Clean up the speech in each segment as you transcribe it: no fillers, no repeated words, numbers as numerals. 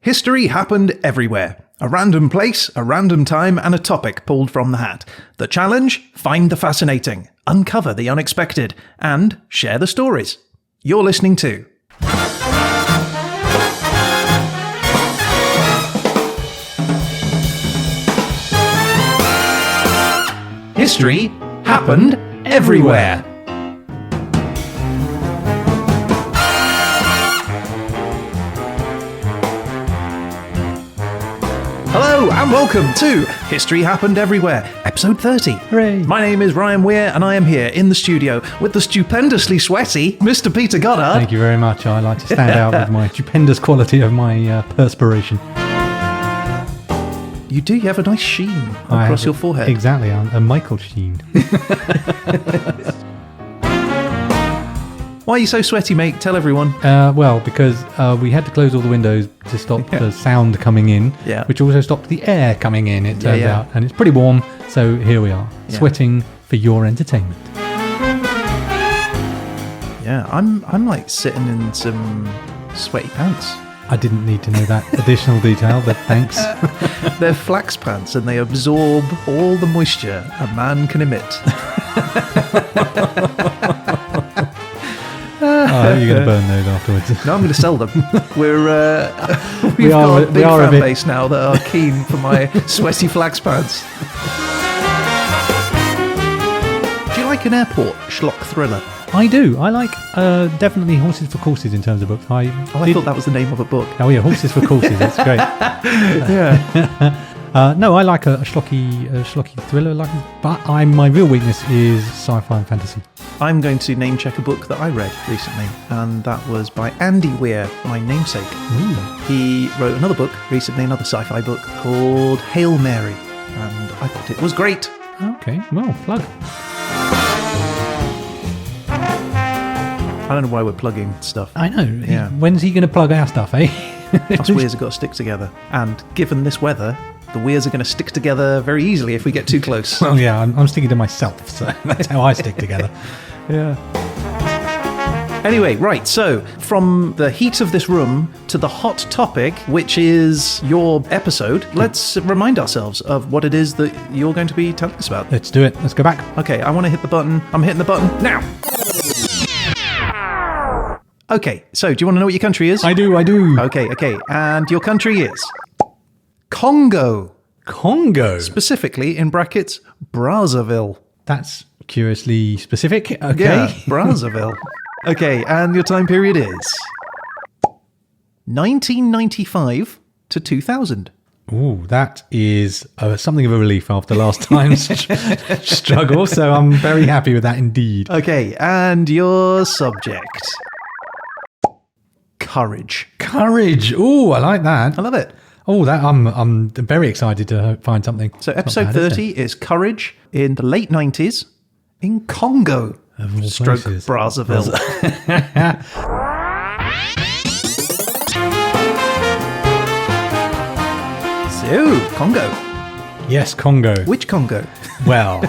History happened everywhere. A random place, a random time, and a topic pulled from the hat. The challenge? Find the fascinating, uncover the unexpected, and share the stories. You're listening to History Happened Everywhere. Hello and welcome to History Happened Everywhere, episode 30. Hooray. My name is Ryan Weir and I am here in the studio with the stupendously sweaty Mr. Peter Goddard. Thank you very much. I like to stand out with my stupendous quality of my perspiration. You do, you have a nice sheen across your forehead. Exactly, I'm a Michael Sheen. Why are you so sweaty, mate? Tell everyone. Well, because we had to close all the windows to stop the sound coming in, which also stopped the air coming in, it turns out. And it's pretty warm, so here we are, sweating for your entertainment. Yeah, I'm like sitting in some sweaty pants. I didn't need to know that additional detail, but thanks. They're flax pants and they absorb all the moisture a man can emit. Oh, you're going to burn those afterwards. No, I'm going to sell them. We've got a big fan base now that are keen for my sweaty flax pants. Do you like an airport schlock thriller? I do. I like definitely Horses for Courses in terms of books. I thought that was the name of a book. Oh yeah, Horses for Courses. That's great. Yeah. No, I like a schlocky thriller. But my real weakness is sci-fi and fantasy. I'm going to name check a book that I read recently, and that was by Andy Weir, my namesake. Ooh. He wrote another book recently, another sci-fi book called Hail Mary, and I thought it was great. Okay, well, plug. I don't know why we're plugging stuff. I know. Yeah. When's he going to plug our stuff, eh? Us weirs have got to stick together. And given this weather, the weirs are going to stick together very easily if we get too close. Well, yeah, I'm sticking to myself, so that's how I stick together. Yeah. Anyway, right, so from the heat of this room to the hot topic, which is your episode, let's remind ourselves of what it is that you're going to be telling us about. Let's do it. Let's go back. Okay, I want to hit the button. I'm hitting the button now. Okay, so do you want to know what your country is? I do. Okay, and your country is Congo. Congo? Specifically, in brackets, Brazzaville. That's curiously specific. Okay. Yeah, Brazzaville. Okay, and your time period is 1995 to 2000. Ooh, that is something of a relief after last time's struggle, so I'm very happy with that indeed. Okay, and your subject. Courage. Ooh, I like that. I love it. Oh, that I'm very excited to find something. So episode 30 is courage in the late 90s in Congo. Stroke places. Brazzaville. So, Congo. Yes, Congo. Which Congo? Well,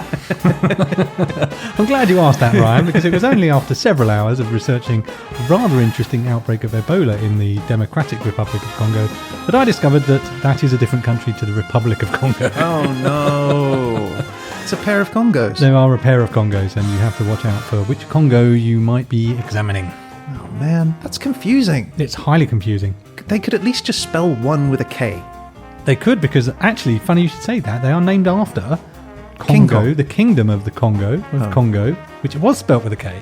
I'm glad you asked that, Ryan, because it was only after several hours of researching a rather interesting outbreak of Ebola in the Democratic Republic of Congo that I discovered that is a different country to the Republic of Congo. Oh, no. It's a pair of Congos. There are a pair of Congos, and you have to watch out for which Congo you might be examining. Oh, man. That's confusing. It's highly confusing. They could at least just spell one with a K. They could, because actually, funny you should say that, they are named after Congo, the kingdom of the Congo, Congo, which was spelt with a K.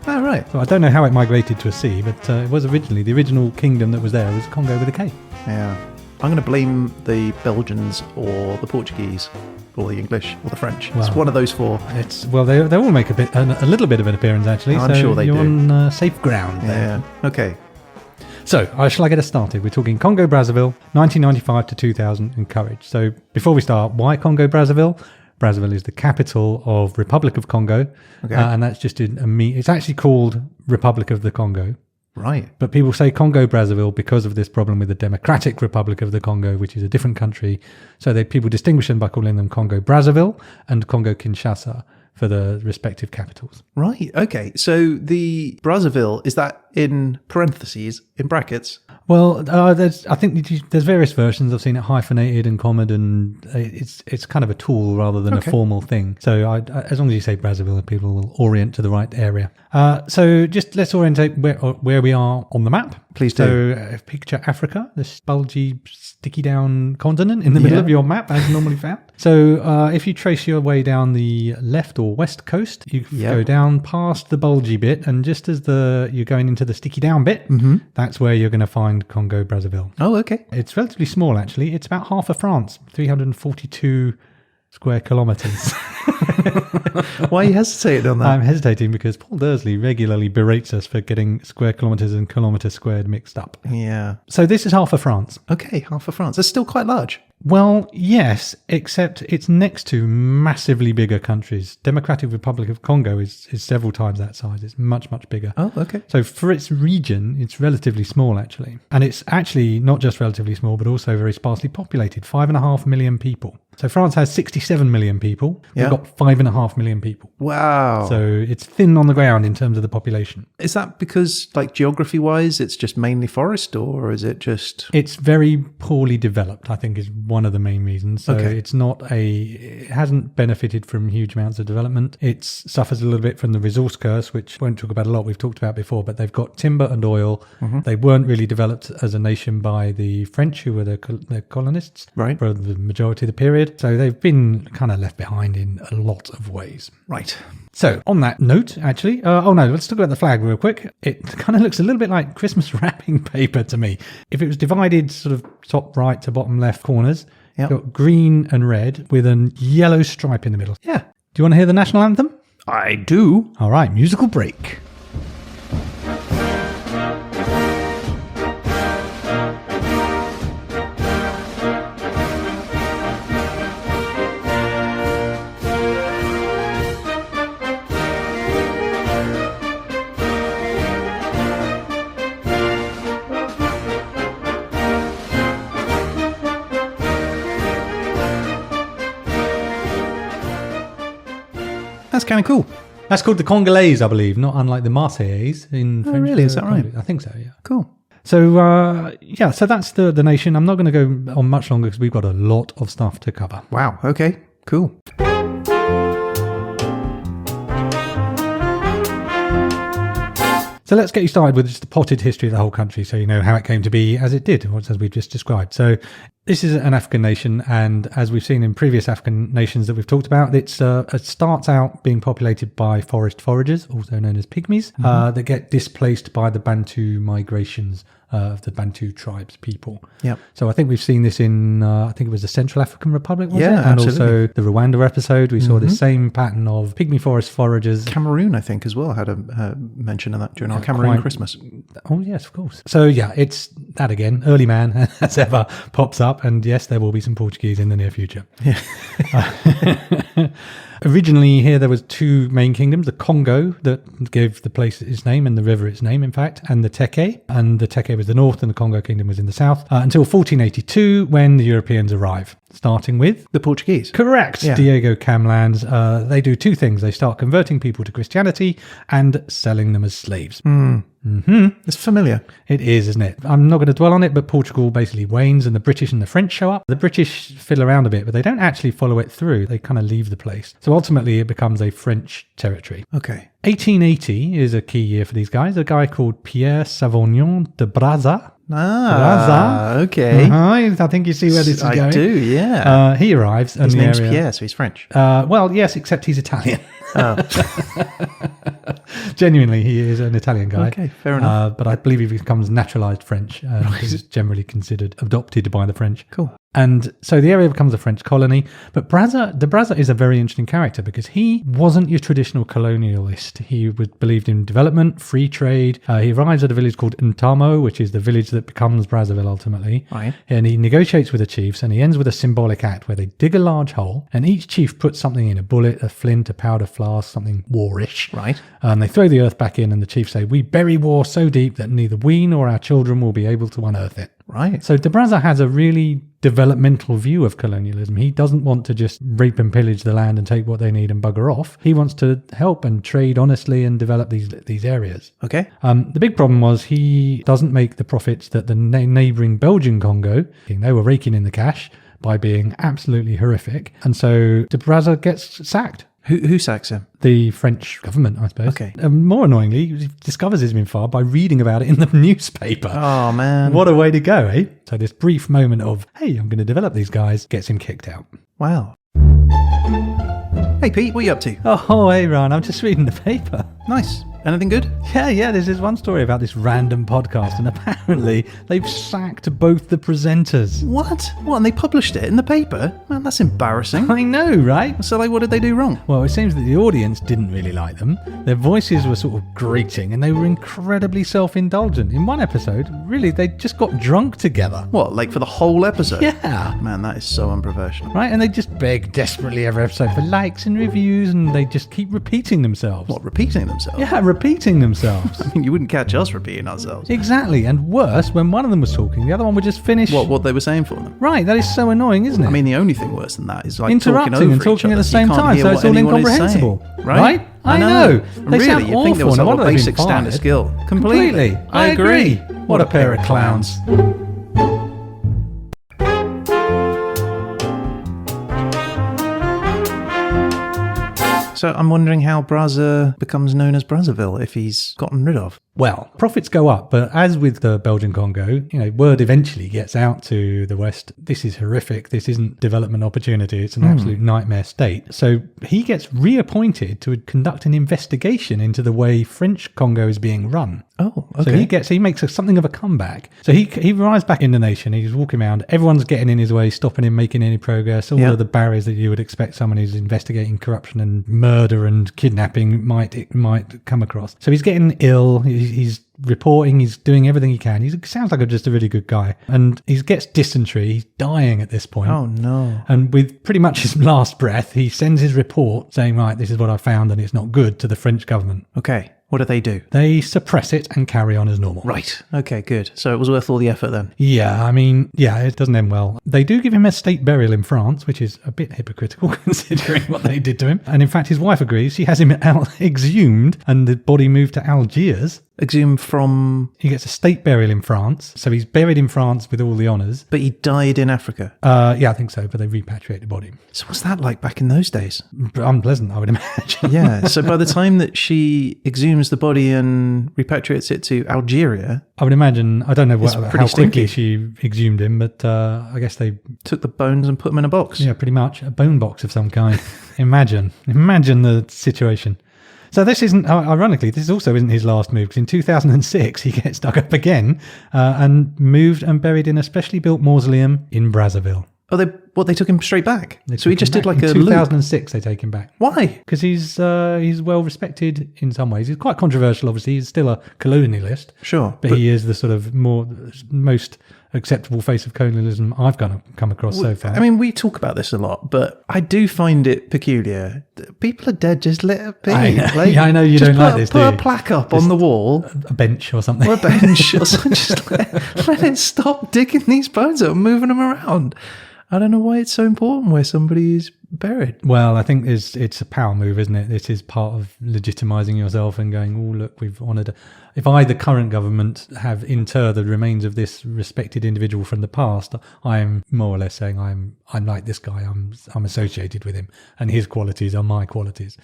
Oh, right. So I don't know how it migrated to a C, but it was originally, the original kingdom that was there was Congo with a K. Yeah. I'm going to blame the Belgians or the Portuguese or the English or the French. It's one of those four. They all make a little bit of an appearance, actually. I'm sure they do. You're on safe ground there. Yeah. Okay. So, shall I get us started? We're talking Congo, Brazzaville, 1995 to 2000, and courage. So, before we start, why Congo, Brazzaville? Brazzaville is the capital of Republic of Congo, and that's just it's actually called Republic of the Congo. Right. But people say Congo, Brazzaville because of this problem with the Democratic Republic of the Congo, which is a different country. So people distinguish them by calling them Congo, Brazzaville and Congo, Kinshasa for the respective capitals. Right. Okay. So the Brazzaville, is that in parentheses, in brackets? Well, I think there's various versions. I've seen it hyphenated and commaed, and it's kind of a tool rather than a formal thing. So as long as you say Brazzaville, people will orient to the right area. So just let's orientate where we are on the map. Please do. So picture Africa, this bulgy, sticky down continent in the middle of your map, as normally found. So if you trace your way down the left or west coast, you go down past the bulgy bit, and just as you're going into the sticky down bit, that's where you're going to find Congo Brazzaville. Oh, okay. It's relatively small, actually. It's about half of France, 342 square kilometres. Why are you hesitating on that? I'm hesitating because Paul Dursley regularly berates us for getting square kilometres and kilometres squared mixed up. Yeah. So this is half of France. Okay, half of France. That's still quite large. Well, yes, except it's next to massively bigger countries. Democratic Republic of Congo is several times that size. It's much, much bigger. Oh, okay. So for its region, it's relatively small, actually. And it's actually not just relatively small, but also very sparsely populated, 5.5 million people. So France has 67 million people. We've got 5.5 million people. Wow. So it's thin on the ground in terms of the population. Is that because, like, geography-wise, it's just mainly forest, or is it just... It's very poorly developed, I think, is one of the main reasons. So it hasn't benefited from huge amounts of development. It suffers a little bit from the resource curse, which we won't talk about a lot. We've talked about before, but they've got timber and oil. They weren't really developed as a nation by the French, who were the colonists for the majority of the period. So they've been kind of left behind in a lot of ways. Right. So on that note, actually, let's talk about the flag real quick. It kind of looks a little bit like Christmas wrapping paper to me. If it was divided sort of top right to bottom left corners, you've got green and red with a yellow stripe in the middle. Yeah. Do you want to hear the national anthem? I do. All right, musical break. That's kind of cool. That's called the Congolese, I believe, not unlike the Marseillaise in French. Really? Is that right? I think so, yeah. Cool. So, so that's the nation. I'm not going to go on much longer because we've got a lot of stuff to cover. Wow. Okay. Cool. So let's get you started with just the potted history of the whole country so you know how it came to be as it did, as we've just described. So this is an African nation, and as we've seen in previous African nations that we've talked about, it starts out being populated by forest foragers, also known as pygmies, that get displaced by the Bantu migrations of the Bantu tribes people. Yeah. So I think we've seen this in, I think it was the Central African Republic, was it? And absolutely. also the Rwanda episode, we saw the same pattern of pygmy forest foragers. Cameroon, I think, as well, had a mention of that during our Cameroon Christmas. Oh, yes, of course. So, yeah, it's that again. Early man, as ever, pops up. And yes, there will be some Portuguese in the near future. Yeah. Originally, here there was two main kingdoms, the Congo, that gave the place its name and the river its name, in fact, and the Teke. And the Teke was the north and the Congo kingdom was in the south, until 1482, when the Europeans arrive, starting with... The Portuguese. Correct. Yeah. Diego Camlands. They do two things. They start converting people to Christianity and selling them as slaves. It's familiar. It is, isn't it? I'm not going to dwell on it, but Portugal basically wanes and the British and the French show up. The British fiddle around a bit, but they don't actually follow it through. They kind of leave the place. So ultimately, it becomes a French territory. Okay. 1880 is a key year for these guys. A guy called Pierre Savognon de Brazza. Okay. I think you see where this is going. I do, yeah. He arrives. His name's Pierre, so he's French. Well, yes, except he's Italian. Genuinely, he is an Italian guy. Okay, fair enough. But I believe he becomes naturalized French. He's generally considered adopted by the French. Cool. And so the area becomes a French colony. But de Brazza is a very interesting character because he wasn't your traditional colonialist. He believed in development, free trade. He arrives at a village called Ntamo, which is the village that becomes Brazzaville ultimately. Right. And he negotiates with the chiefs, and he ends with a symbolic act where they dig a large hole, and each chief puts something in, a bullet, a flint, a powder flask, something warish. Right. And they throw the earth back in, and the chiefs say, "We bury war so deep that neither we nor our children will be able to unearth it." Right. So de Brazza has a really developmental view of colonialism. He doesn't want to just rape and pillage the land and take what they need and bugger off. He wants to help and trade honestly and develop these areas. Okay. The big problem was he doesn't make the profits that the neighbouring Belgian Congo, they were raking in the cash by being absolutely horrific. And so de Brazza gets sacked. Who sacks him? The French government, I suppose. Okay. More annoyingly, he discovers he's been fired by reading about it in the newspaper. Oh, man. What a way to go, eh? So this brief moment of, hey, I'm going to develop these guys, gets him kicked out. Wow. Hey, Pete, what are you up to? Oh, hey, Ryan, I'm just reading the paper. Nice. Anything good? Yeah, there's this one story about this random podcast, and apparently they've sacked both the presenters. What? And they published it in the paper? Man, that's embarrassing. I know, right? So, what did they do wrong? Well, it seems that the audience didn't really like them. Their voices were sort of grating, and they were incredibly self-indulgent. In one episode, really, they just got drunk together. What, for the whole episode? Yeah. Man, that is so unprofessional. Right, and they just beg desperately every episode for likes and reviews, and they just keep repeating themselves. What, repeating themselves? Yeah, repeating themselves. I mean, you wouldn't catch us repeating ourselves. Exactly, and worse, when one of them was talking, the other one would just finish. What they were saying for them? Right, that is so annoying, isn't it? I mean, the only thing worse than that is interrupting and talking at the same time, so it's all incomprehensible. Right? I know. They really, sound you'd think there was awful. a basic standard skill. Completely. I agree. What a pair of clowns. So I'm wondering how Brazza becomes known as Brazzaville if he's gotten rid of. Well, profits go up, but as with the Belgian Congo, word eventually gets out to the West. This is horrific. This isn't development opportunity. It's an absolute nightmare state. So he gets reappointed to conduct an investigation into the way French Congo is being run. Oh, okay. So he makes something of a comeback. So he arrives back in the nation. He's walking around. Everyone's getting in his way, stopping him, making any progress. All of the barriers that you would expect someone who's investigating corruption and murder and kidnapping might come across. So he's getting ill. He's reporting, he's doing everything he can. He sounds like just a really good guy. And he gets dysentery. He's dying at this point. Oh, no. And with pretty much his last breath, he sends his report saying, right, this is what I found and it's not good, to the French government. Okay. What do they do? They suppress it and carry on as normal. Right. Okay, good. So it was worth all the effort then. Yeah, I mean, it doesn't end well. They do give him a state burial in France, which is a bit hypocritical considering what they did to him. And in fact, his wife agrees. She has him exhumed and the body moved to Algiers. Exhumed from... He gets a state burial in France. So he's buried in France with all the honours. But he died in Africa? Yeah, I think so. But they repatriate the body. So what's that like back in those days? Unpleasant, I would imagine. Yeah. So by the time that she exhumes the body and repatriates it to Algeria... I would imagine, I don't know how quickly stinky. she exhumed him, but I guess they... Took the bones and put them in a box? Yeah, pretty much. A bone box of some kind. Imagine the situation. So this isn't, ironically, this also isn't his last move, because in 2006 he gets dug up again and moved and buried in a specially built mausoleum in Brazzaville. Oh, they took him straight back? So he just did like in a 2006 they take him back. Why? Because he's well respected in some ways. He's quite controversial, obviously. He's still a colonialist. Sure. But he is the sort of most acceptable face of colonialism I've come across so far. I mean, we talk about this a lot, but I do find it peculiar. People are dead, just let it be. I know you don't like this, do you? Put a plaque up on the wall. A bench or something. Or a bench or something. Just let it stop digging these bones up and moving them around. I don't know why it's so important where somebody is buried. Well, I think it's a power move, isn't it? This is part of legitimising yourself and going, oh, look, we've honoured... If I, the current government, have interred the remains of this respected individual from the past, I'm more or less saying I'm like this guy. I'm associated with him, and his qualities are my qualities,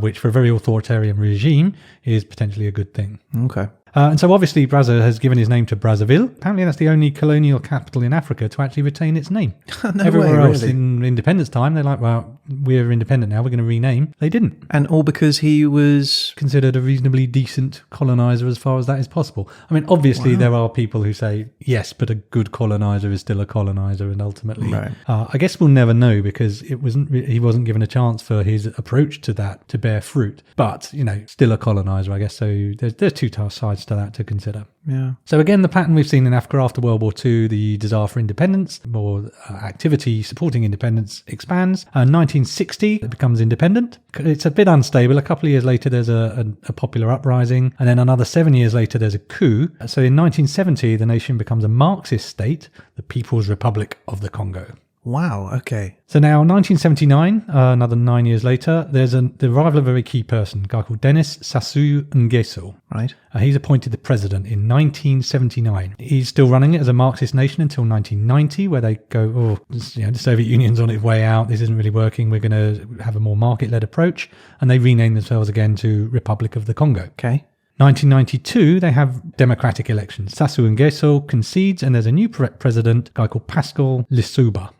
which for a very authoritarian regime is potentially a good thing. Okay. And so obviously Brazza has given his name to Brazzaville. Apparently that's the only colonial capital in Africa to actually retain its name. Everywhere else in independence time, they're like, well, we're independent now, we're going to rename. They didn't. And all because he was... considered a reasonably decent coloniser as far as that is possible. I mean, obviously there are people who say, yes, but a good coloniser is still a coloniser, and ultimately... Right. I guess we'll never know because he wasn't given a chance for his approach to that to bear fruit. But, still a coloniser, I guess. So there's two sides to that to consider. Yeah. So again, the pattern we've seen in Africa after World War II, the desire for independence, or activity supporting independence expands. 1960, it becomes independent. It's a bit unstable. A couple of years later, there's a popular uprising. And then another 7 years later, there's a coup. So in 1970, the nation becomes a Marxist state, the People's Republic of the Congo. Wow, okay. So now, 1979, another 9 years later, there's the arrival of a very key person, a guy called Denis Sassou Nguesso. Right. He's appointed the president in 1979. He's still running it as a Marxist nation until 1990, where they go, the Soviet Union's on its way out. This isn't really working. We're going to have a more market-led approach. And they rename themselves again to Republic of the Congo. Okay. 1992, they have democratic elections. Sassou Nguesso concedes, and there's a new president, a guy called Pascal Lissouba.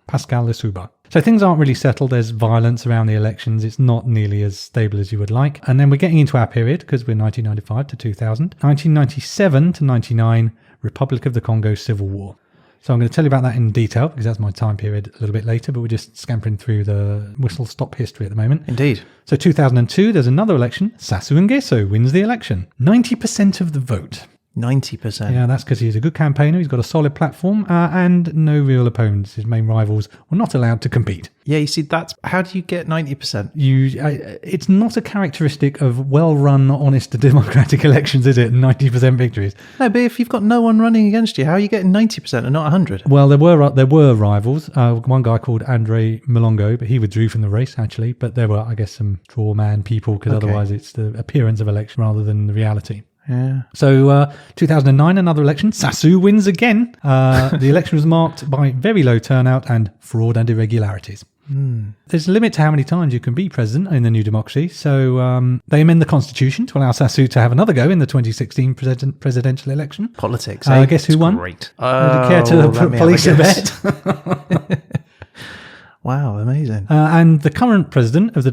So things aren't really settled. There's violence around the elections. It's not nearly as stable as you would like. And then we're getting into our period, because we're 1995 to 2000. 1997 to 99, Republic of the Congo Civil War. So I'm going to tell you about that in detail, because that's my time period a little bit later, but we're just scampering through the whistle-stop history at the moment. Indeed. So 2002, there's another election. Sassou Nguesso wins the election. 90% of the vote. 90%. Yeah, that's because he's a good campaigner. He's got a solid platform and no real opponents. His main rivals were not allowed to compete. Yeah, you see, that's how do you get 90%? It's not a characteristic of well-run, honest, democratic elections, is it? 90% victories. No, but if you've got no one running against you, how are you getting 90% and not 100? Well, there were rivals. One guy called Andre Milongo, but he withdrew from the race, actually. But there were, I guess, some straw man people, because otherwise it's the appearance of election rather than the reality. Yeah. So 2009, another election. Sassou wins again. The election was marked by very low turnout and fraud and irregularities. There's a limit to how many times you can be president in the new democracy. So they amend the constitution to allow Sassou to have another go in the 2016 presidential election. Politics. Guess who won? Great. Would you care to police a bet? Wow, amazing. And the current president of the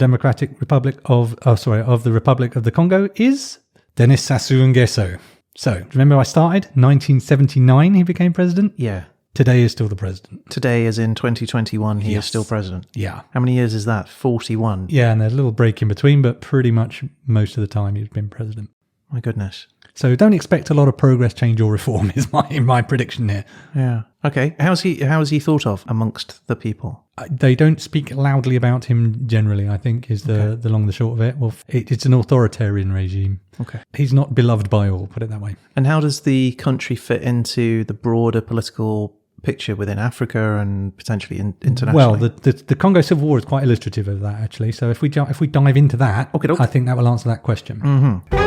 of the Republic of the Congo is Denis Sassou Nguesso. So, remember I started? 1979 he became president? Yeah. Today is still the president. Today, as in 2021, he is Yes. still president. Yeah. How many years is that? 41. Yeah, and there's a little break in between, but pretty much most of the time he's been president. My goodness. So don't expect a lot of progress, change or reform is my prediction here. Yeah. Okay. How is he thought of amongst the people? They don't speak loudly about him generally, I think, is the long and the short of it. Well, it's an authoritarian regime. Okay. He's not beloved by all, put it that way. And how does the country fit into the broader political picture within Africa and potentially internationally? Well, the Congo Civil War is quite illustrative of that, actually. So if we dive into that, I think that will answer that question. Mm-hmm.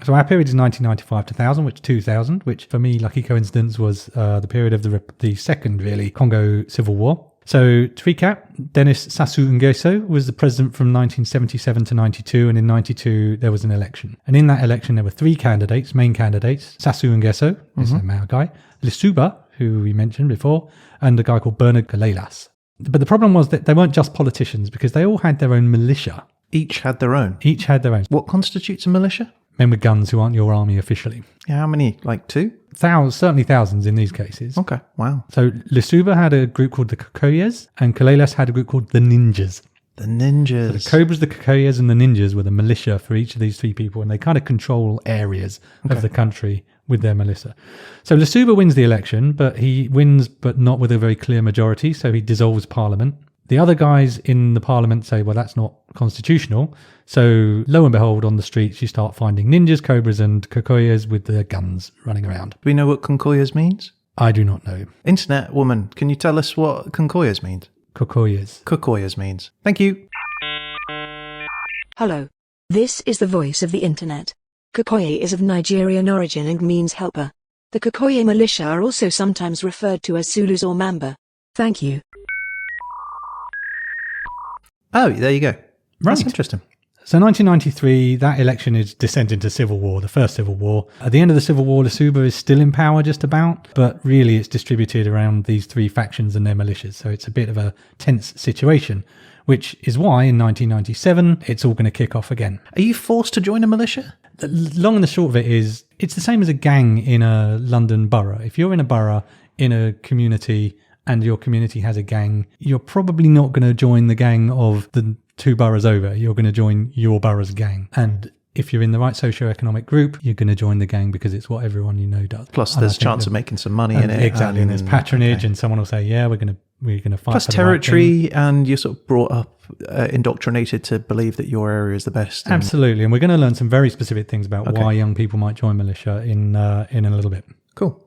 So our period is 1995 to 2000, which for me, lucky coincidence, was the period of the second, really, Congo Civil War. So to recap, Denis Sassou Nguesso was the president from 1977 to 92, and in 92 there was an election. And in that election there were three main candidates, Sassou Nguesso, this is a Mao guy, Lissouba, who we mentioned before, and a guy called Bernard Kalelas. But the problem was that they weren't just politicians, because they all had their own militia. Each had their own? Each had their own. What constitutes a militia? Men with guns who aren't your army officially. Yeah, how many? Like two? Certainly thousands in these cases. Okay, wow. So Lissouba had a group called the Kokoyes, and Kalelas had a group called the Ninjas. The Ninjas. So the Cobras, the Kokoyes, and the Ninjas were the militia for each of these three people, and they kind of control areas of the country with their militia. So Lissouba wins the election, but he wins but not with a very clear majority, so he dissolves parliament. The other guys in the parliament say, well, that's not constitutional. So lo and behold, on the streets, you start finding ninjas, cobras, and Kokoyes with their guns running around. Do we know what Concoyers means? I do not know. Internet woman, can you tell us what Concoyers means? Kokoyes. Kokoyers means. Thank you. Hello. This is the voice of the internet. Kokoye is of Nigerian origin and means helper. The Kokoye militia are also sometimes referred to as Zulus or Mamba. Thank you. Oh, there you go. That's Right. interesting. So 1993, that election is descent into civil war, the first civil war. At the end of the civil war, Lissouba is still in power just about, but really it's distributed around these three factions and their militias. So it's a bit of a tense situation, which is why in 1997, it's all going to kick off again. Are you forced to join a militia? The long and the short of it is, it's the same as a gang in a London borough. If you're in a borough, in a community, and your community has a gang, you're probably not going to join the gang of the 2 boroughs over, you're going to join your borough's gang. And if you're in the right socioeconomic group, you're going to join the gang because it's what everyone you know does. Plus, there's a chance of making some money in it. Exactly, and there's patronage, and someone will say, "Yeah, we're going to fight." Plus for the territory, right thing. and you're sort of brought up, indoctrinated to believe that your area is the best. Absolutely, and we're going to learn some very specific things about why young people might join militia in a little bit. Cool.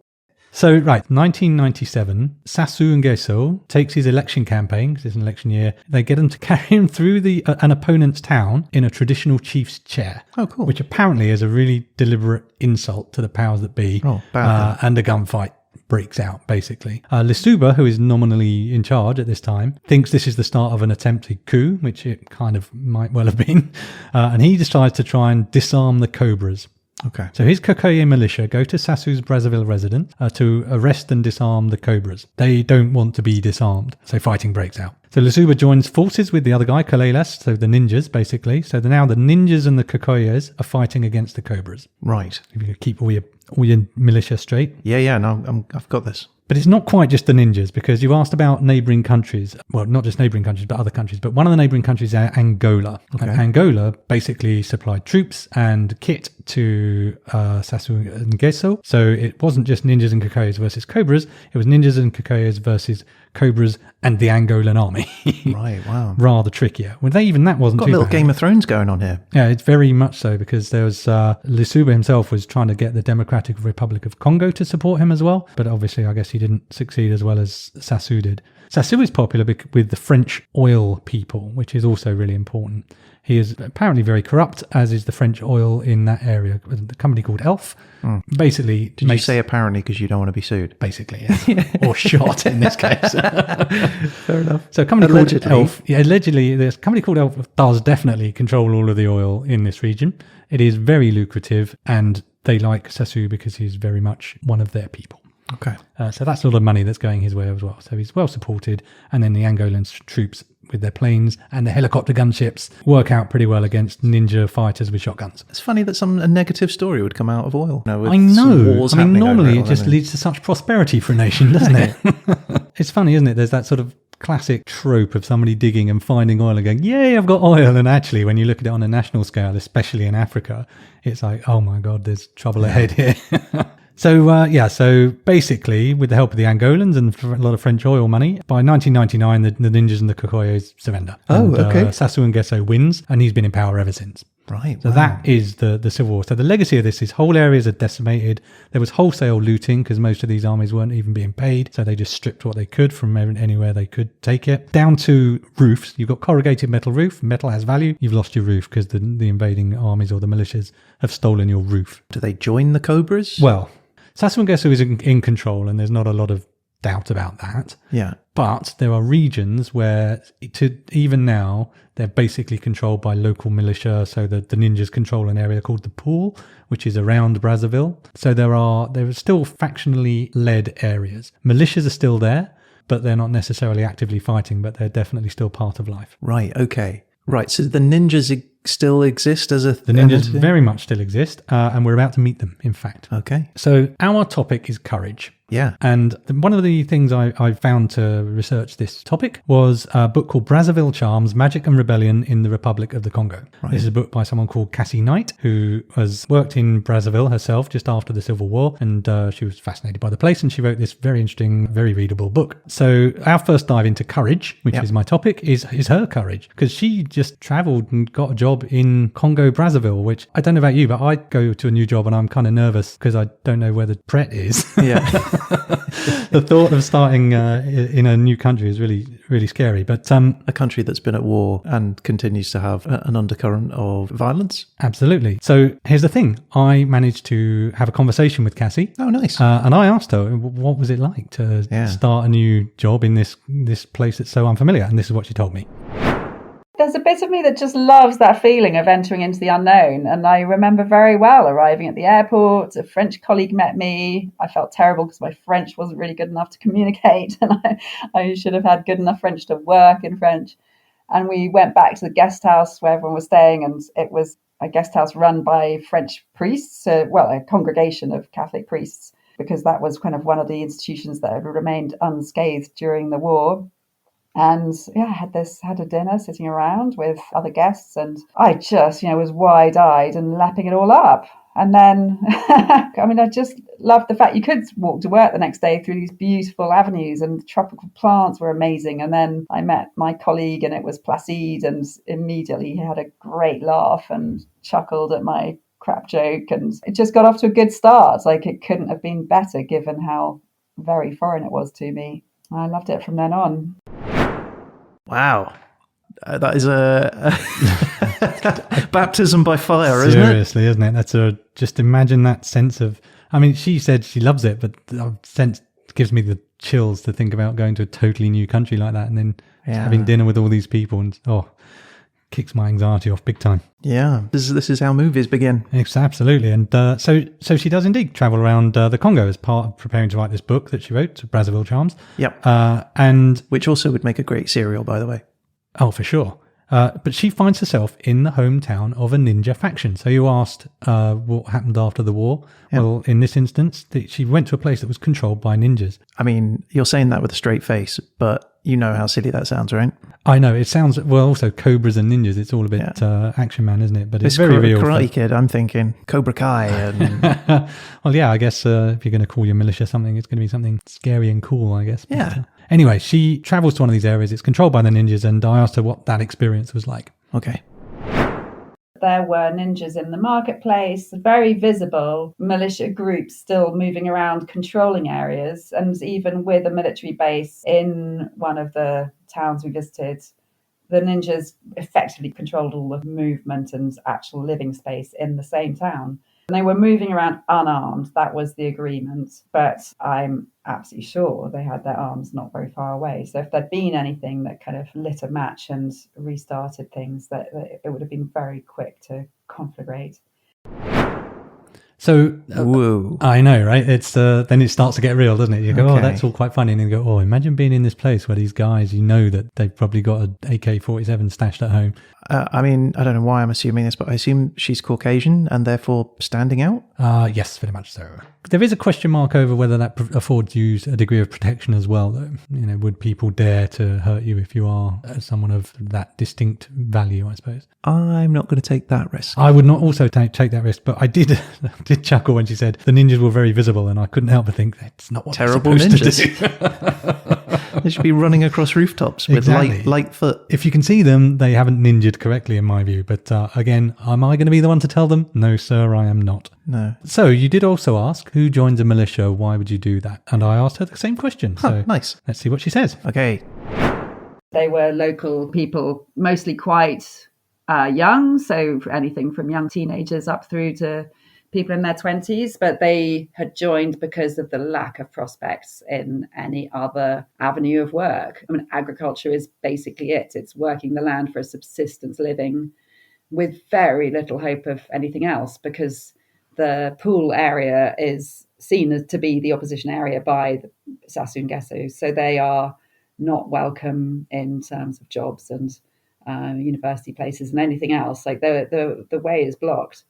So, right, 1997, Sassou Nguesso takes his election campaign, because it's an election year. They get him to carry him through an opponent's town in a traditional chief's chair. Oh, cool. Which apparently is a really deliberate insult to the powers that be. Oh, bad. And a gunfight breaks out, basically. Lissouba, who is nominally in charge at this time, thinks this is the start of an attempted coup, which it kind of might well have been. And he decides to try and disarm the Cobras. Okay. So his Kokoye militia go to Sassou's Brazzaville residence to arrest and disarm the Cobras. They don't want to be disarmed, so fighting breaks out. So Lissouba joins forces with the other guy, Kalelas, so the ninjas, basically. So now the ninjas and the Kokoyes are fighting against the Cobras. Right. If you keep all your militia straight. Yeah. No, I've got this. But it's not quite just the ninjas, because you asked about neighbouring countries. Well, not just neighbouring countries, but other countries. But one of the neighbouring countries is Angola. Okay. And Angola basically supplied troops and kit to Sassou Nguesso. So it wasn't just ninjas and Kokoyes versus Cobras. It was ninjas and Kokoyes versus Cobras and the Angolan army. Right, wow. Rather trickier. Well, that wasn't Got too a little bad. Game of Thrones going on here. Yeah, it's very much so, because there was Lissouba himself was trying to get the Democratic Republic of Congo to support him as well, but obviously I guess he didn't succeed as well as Sassou did. Sassou is popular with the French oil people, which is also really important. He is apparently very corrupt, as is the French oil in that area. The company called Elf basically... Did you say apparently because you don't want to be sued? Basically, yeah. Or shot in this case. Fair enough. So a company Allegedly. called Elf, allegedly, this company called Elf does definitely control all of the oil in this region. It is very lucrative, and they like Sassou because he's very much one of their people. Okay. So that's a lot of money that's going his way as well. So he's well supported, and then the Angolan troops with their planes and their helicopter gunships work out pretty well against ninja fighters with shotguns. It's funny that a negative story would come out of oil. I know. I mean, normally it just leads to such prosperity for a nation, doesn't it? It's funny, isn't it? There's that sort of classic trope of somebody digging and finding oil and going, yay, I've got oil. And actually, when you look at it on a national scale, especially in Africa, it's like, oh my God, there's trouble ahead here. So basically, with the help of the Angolans and a lot of French oil money, by 1999, the ninjas and the Kokoyes surrender. Okay. Sassou Nguesso wins, and he's been in power ever since. Right. So that is the civil war. So the legacy of this is whole areas are decimated. There was wholesale looting because most of these armies weren't even being paid. So they just stripped what they could from anywhere they could take it. Down to roofs. You've got corrugated metal roof. Metal has value. You've lost your roof because the invading armies or the militias have stolen your roof. Do they join the Cobras? Well, Sassou Nguesso is in control, and there's not a lot of doubt about that. Yeah. But there are regions where, even now, they're basically controlled by local militia. So the ninjas control an area called the Pool, which is around Brazzaville. So there are still factionally led areas. Militias are still there, but they're not necessarily actively fighting, but they're definitely still part of life. Right, okay. Right, so the ninjas still exist as a... The ninjas very much still exist, and we're about to meet them, in fact. Okay. So our topic is courage. Yeah. And one of the things I found to research this topic was a book called Brazzaville Charms, Magic and Rebellion in the Republic of the Congo. Right. This is a book by someone called Cassie Knight, who has worked in Brazzaville herself just after the Civil War, and she was fascinated by the place, and she wrote this very interesting, very readable book. So our first dive into courage, which is my topic, is her courage, because she just travelled and got a job in Congo, Brazzaville, which I don't know about you, but I go to a new job and I'm kind of nervous because I don't know where the Pret is. Yeah. The thought of starting in a new country is really, really scary. But a country that's been at war and continues to have an undercurrent of violence. Absolutely. So here's the thing. I managed to have a conversation with Cassie. Oh, nice. And I asked her, what was it like to start a new job in this place that's so unfamiliar? And this is what she told me. There's a bit of me that just loves that feeling of entering into the unknown. And I remember very well arriving at the airport. A French colleague met me. I felt terrible because my French wasn't really good enough to communicate. And I should have had good enough French to work in French. And we went back to the guest house where everyone was staying. And it was a guest house run by French priests, a congregation of Catholic priests, because that was kind of one of the institutions that had remained unscathed during the war. And yeah, I had a dinner sitting around with other guests, and I just, was wide-eyed and lapping it all up. And then, I just loved the fact you could walk to work the next day through these beautiful avenues, and tropical plants were amazing. And then I met my colleague, and it was Placide, and immediately he had a great laugh and chuckled at my crap joke, and it just got off to a good start. Like, it couldn't have been better given how very foreign it was to me. I loved it from then on. Wow. That is a baptism by fire, isn't it? Seriously, isn't it? That's just imagine that sense of, she said she loves it, but the sense gives me the chills to think about going to a totally new country like that and then having dinner with all these people, and kicks my anxiety off big time. Yeah, this is how movies begin. It's absolutely. And so she does indeed travel around the Congo as part of preparing to write this book that she wrote, Brazzaville Charms. Yep. And which also would make a great serial, by the way. Oh, for sure. But she finds herself in the hometown of a ninja faction. So you asked what happened after the war. Yep. Well, in this instance, she went to a place that was controlled by ninjas. You're saying that with a straight face, but you know how silly that sounds, right? I know. It sounds, also cobras and ninjas. It's all a bit Action Man, isn't it? But it's very real. Karate Kid, I'm thinking Cobra Kai. And well, yeah, I guess if you're going to call your militia something, it's going to be something scary and cool, I guess. Yeah. Anyway, she travels to one of these areas. It's controlled by the ninjas, and I asked her what that experience was like. Okay. There were ninjas in the marketplace, very visible militia groups still moving around controlling areas, and even with a military base in one of the towns we visited, the ninjas effectively controlled all the movement and actual living space in the same town. And they were moving around unarmed. That was the agreement. But I'm absolutely sure they had their arms not very far away. So if there'd been anything that kind of lit a match and restarted things, that it would have been very quick to conflagrate. So, whoa. I know, right? It's then it starts to get real, doesn't it? You go, okay. That's all quite funny. And then you go, imagine being in this place where these guys, that they've probably got an AK-47 stashed at home. I don't know why I'm assuming this, but I assume she's Caucasian and therefore standing out? Yes, very much so. There is a question mark over whether that affords you a degree of protection as well, though. Would people dare to hurt you if you are someone of that distinct value, I suppose? I'm not going to take that risk. I would not also take that risk, but I did chuckle when she said the ninjas were very visible, and I couldn't help but think that's not what terrible they're supposed ninjas. to do. They should be running across rooftops with light foot. If you can see them, they haven't ninja'd correctly, in my view. But again, am I going to be the one to tell them? No, sir, I am not. No. So you did also ask, who joins a militia? Why would you do that? And I asked her the same question. So nice. Let's see what she says. Okay. They were local people, mostly quite young. So anything from young teenagers up through to people in their 20s, but they had joined because of the lack of prospects in any other avenue of work. Agriculture is basically it. It's working the land for a subsistence living with very little hope of anything else, because the pool area is seen as to be the opposition area by the Sassou Nguesso. So they are not welcome in terms of jobs and university places and anything else. Like the way is blocked.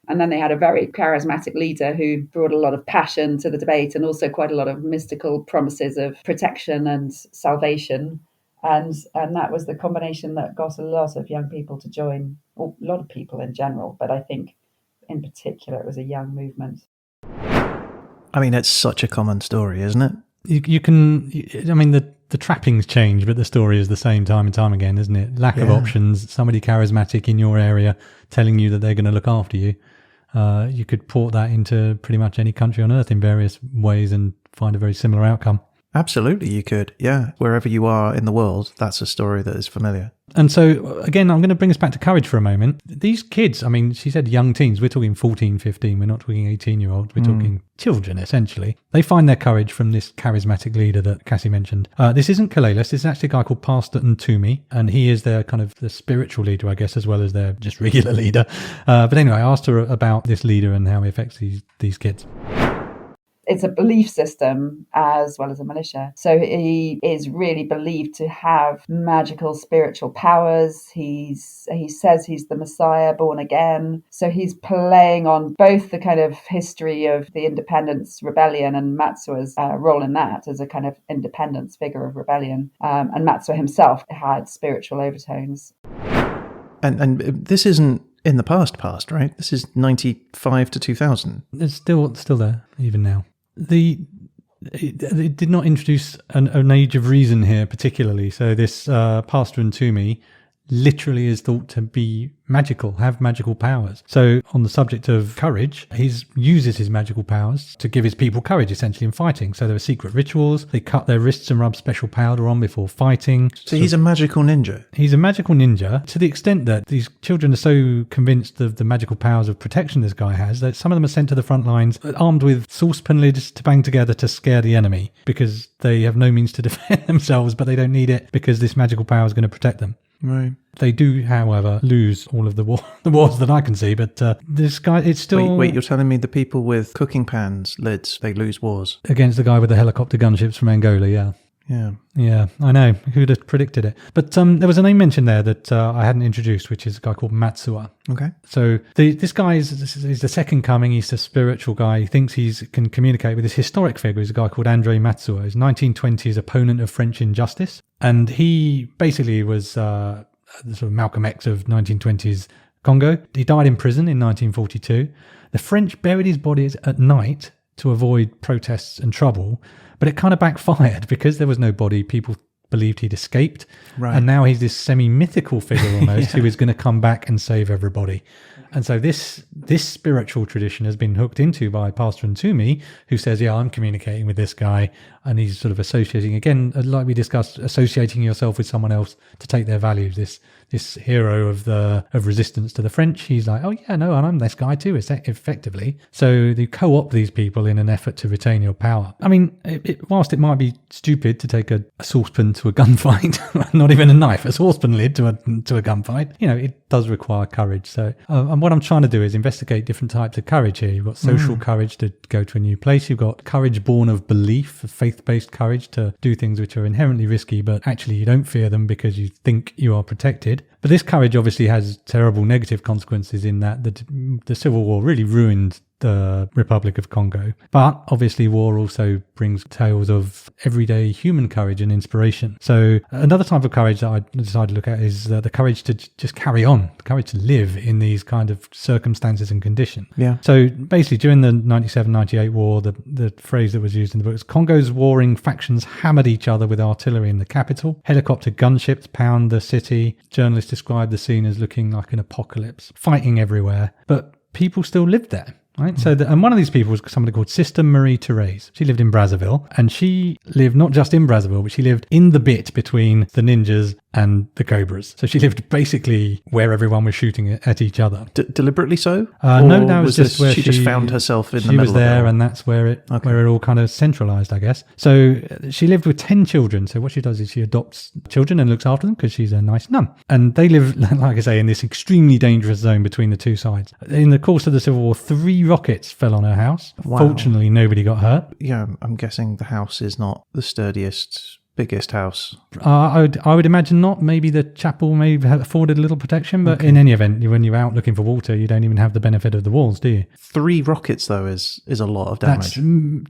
And then they had a very charismatic leader who brought a lot of passion to the debate, and also quite a lot of mystical promises of protection and salvation. And that was the combination that got a lot of young people to join, or a lot of people in general, but I think in particular it was a young movement. It's such a common story, isn't it? The trappings change, but the story is the same time and time again, isn't it? Lack of options, somebody charismatic in your area telling you that they're going to look after you. You could port that into pretty much any country on earth in various ways and find a very similar outcome. Absolutely, you could. Yeah. Wherever you are in the world, that's a story that is familiar. And so, again, I'm going to bring us back to courage for a moment. These kids, she said young teens. We're talking 14, 15. We're not talking 18-year-olds. We're talking children, essentially. They find their courage from this charismatic leader that Cassie mentioned. This isn't Kalelis. This is actually a guy called Pastor Ntumi, and he is their kind of the spiritual leader, I guess, as well as their just regular leader. But anyway, I asked her about this leader and how he affects these kids. it's a belief system as well as a militia. So he is really believed to have magical spiritual powers. He says he's the Messiah born again. So he's playing on both the kind of history of the independence rebellion and Matsua's role in that as a kind of independence figure of rebellion. And Matsua himself had spiritual overtones. And this isn't in the past, right? This is 95 to 2000. It's still there, even now. It did not introduce an age of reason here particularly. So this Pastor Ntumi literally is thought to be magical, have magical powers. So on the subject of courage, he uses his magical powers to give his people courage, essentially, in fighting. So there are secret rituals. They cut their wrists and rub special powder on before fighting. So he's a magical ninja. He's a magical ninja to the extent that these children are so convinced of the magical powers of protection this guy has that some of them are sent to the front lines armed with saucepan lids to bang together to scare the enemy because they have no means to defend themselves, but they don't need it because this magical power is going to protect them. Right. They do, however, lose all of the wars that I can see, but this guy, it's still... Wait, you're telling me the people with cooking pans, lids, they lose wars? Against the guy with the helicopter gunships from Angola, yeah. Yeah, I know. Who'd have predicted it? But there was a name mentioned there that I hadn't introduced, which is a guy called Matsua. Okay. So this guy is the second coming. He's a spiritual guy. He thinks he can communicate with this historic figure. He's a guy called Andre Matsua. He's 1920s opponent of French injustice. And he basically was the sort of Malcolm X of 1920s Congo. He died in prison in 1942. The French buried his body at night to avoid protests and trouble. But it kind of backfired because there was no body. People believed he'd escaped. Right. And now he's this semi-mythical figure almost who is going to come back and save everybody. And so this spiritual tradition has been hooked into by Pastor Ntumi, who says, yeah, I'm communicating with this guy. And he's sort of associating, again, like we discussed, associating yourself with someone else to take their values. This hero of resistance to the French, he's like, oh yeah, no, I'm this guy too, effectively. So they co-opt these people in an effort to retain your power. I mean, whilst it might be stupid to take a saucepan to a gunfight, not even a knife, a saucepan lid to a gunfight, it does require courage. So, and what I'm trying to do is investigate different types of courage here. You've got social courage to go to a new place. You've got courage born of belief, faith-based courage to do things which are inherently risky, but actually you don't fear them because you think you are protected. But this courage obviously has terrible negative consequences in that the Civil War really ruined the Republic of Congo. But obviously war also brings tales of everyday human courage and inspiration. So another type of courage that I decided to look at is the courage to just carry on, the courage to live in these kind of circumstances and conditions. Yeah. So basically during the 97-98 war, the phrase that was used in the book is Congo's warring factions hammered each other with artillery in the capital. Helicopter gunships pound the city. Journalists described the scene as looking like an apocalypse, fighting everywhere. But people still lived there. Right. So, and one of these people was somebody called Sister Marie Therese. She lived in Brazzaville, and she lived not just in Brazzaville, but she lived in the bit between the ninjas and the Cobras. So she lived basically where everyone was shooting at each other. Deliberately so? No, that was just where she just found herself in the middle of it. She was there, and that's where it all kind of centralized, I guess. So she lived with 10 children. So what she does is she adopts children and looks after them because she's a nice nun. And they live, like I say, in this extremely dangerous zone between the two sides. In the course of the Civil War, 3 rockets fell on her house. Wow. Fortunately, nobody got hurt. Yeah, I'm guessing the house is not the sturdiest, biggest house. I would imagine not. Maybe the chapel may have afforded a little protection, but in any event, when you're out looking for water, you don't even have the benefit of the walls, do you? 3 rockets, though, is a lot of damage.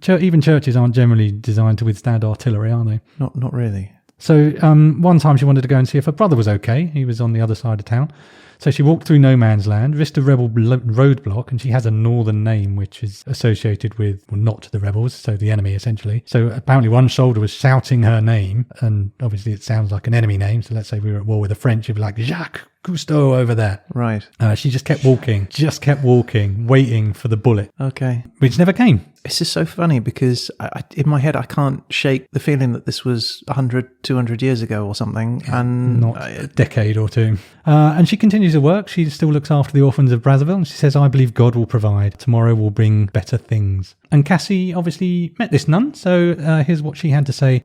Even churches aren't generally designed to withstand artillery, are they? Not really. So one time she wanted to go and see if her brother was okay. He was on the other side of town. So she walked through no man's land, risked a rebel roadblock, and she has a northern name which is associated with, well, not the rebels, so the enemy essentially. So apparently one soldier was shouting her name, and obviously it sounds like an enemy name. So let's say we were at war with the French, you'd be like, Jacques Cousteau over there. Right. She just kept walking, waiting for the bullet. Okay. Which never came. This is so funny because in my head I can't shake the feeling that this was 100, 200 years ago or something. Yeah, and not a decade or two. And she continues her work. She still looks after the orphans of Brazzaville, and she says, I believe God will provide. Tomorrow will bring better things. And Cassie obviously met this nun, so here's what she had to say.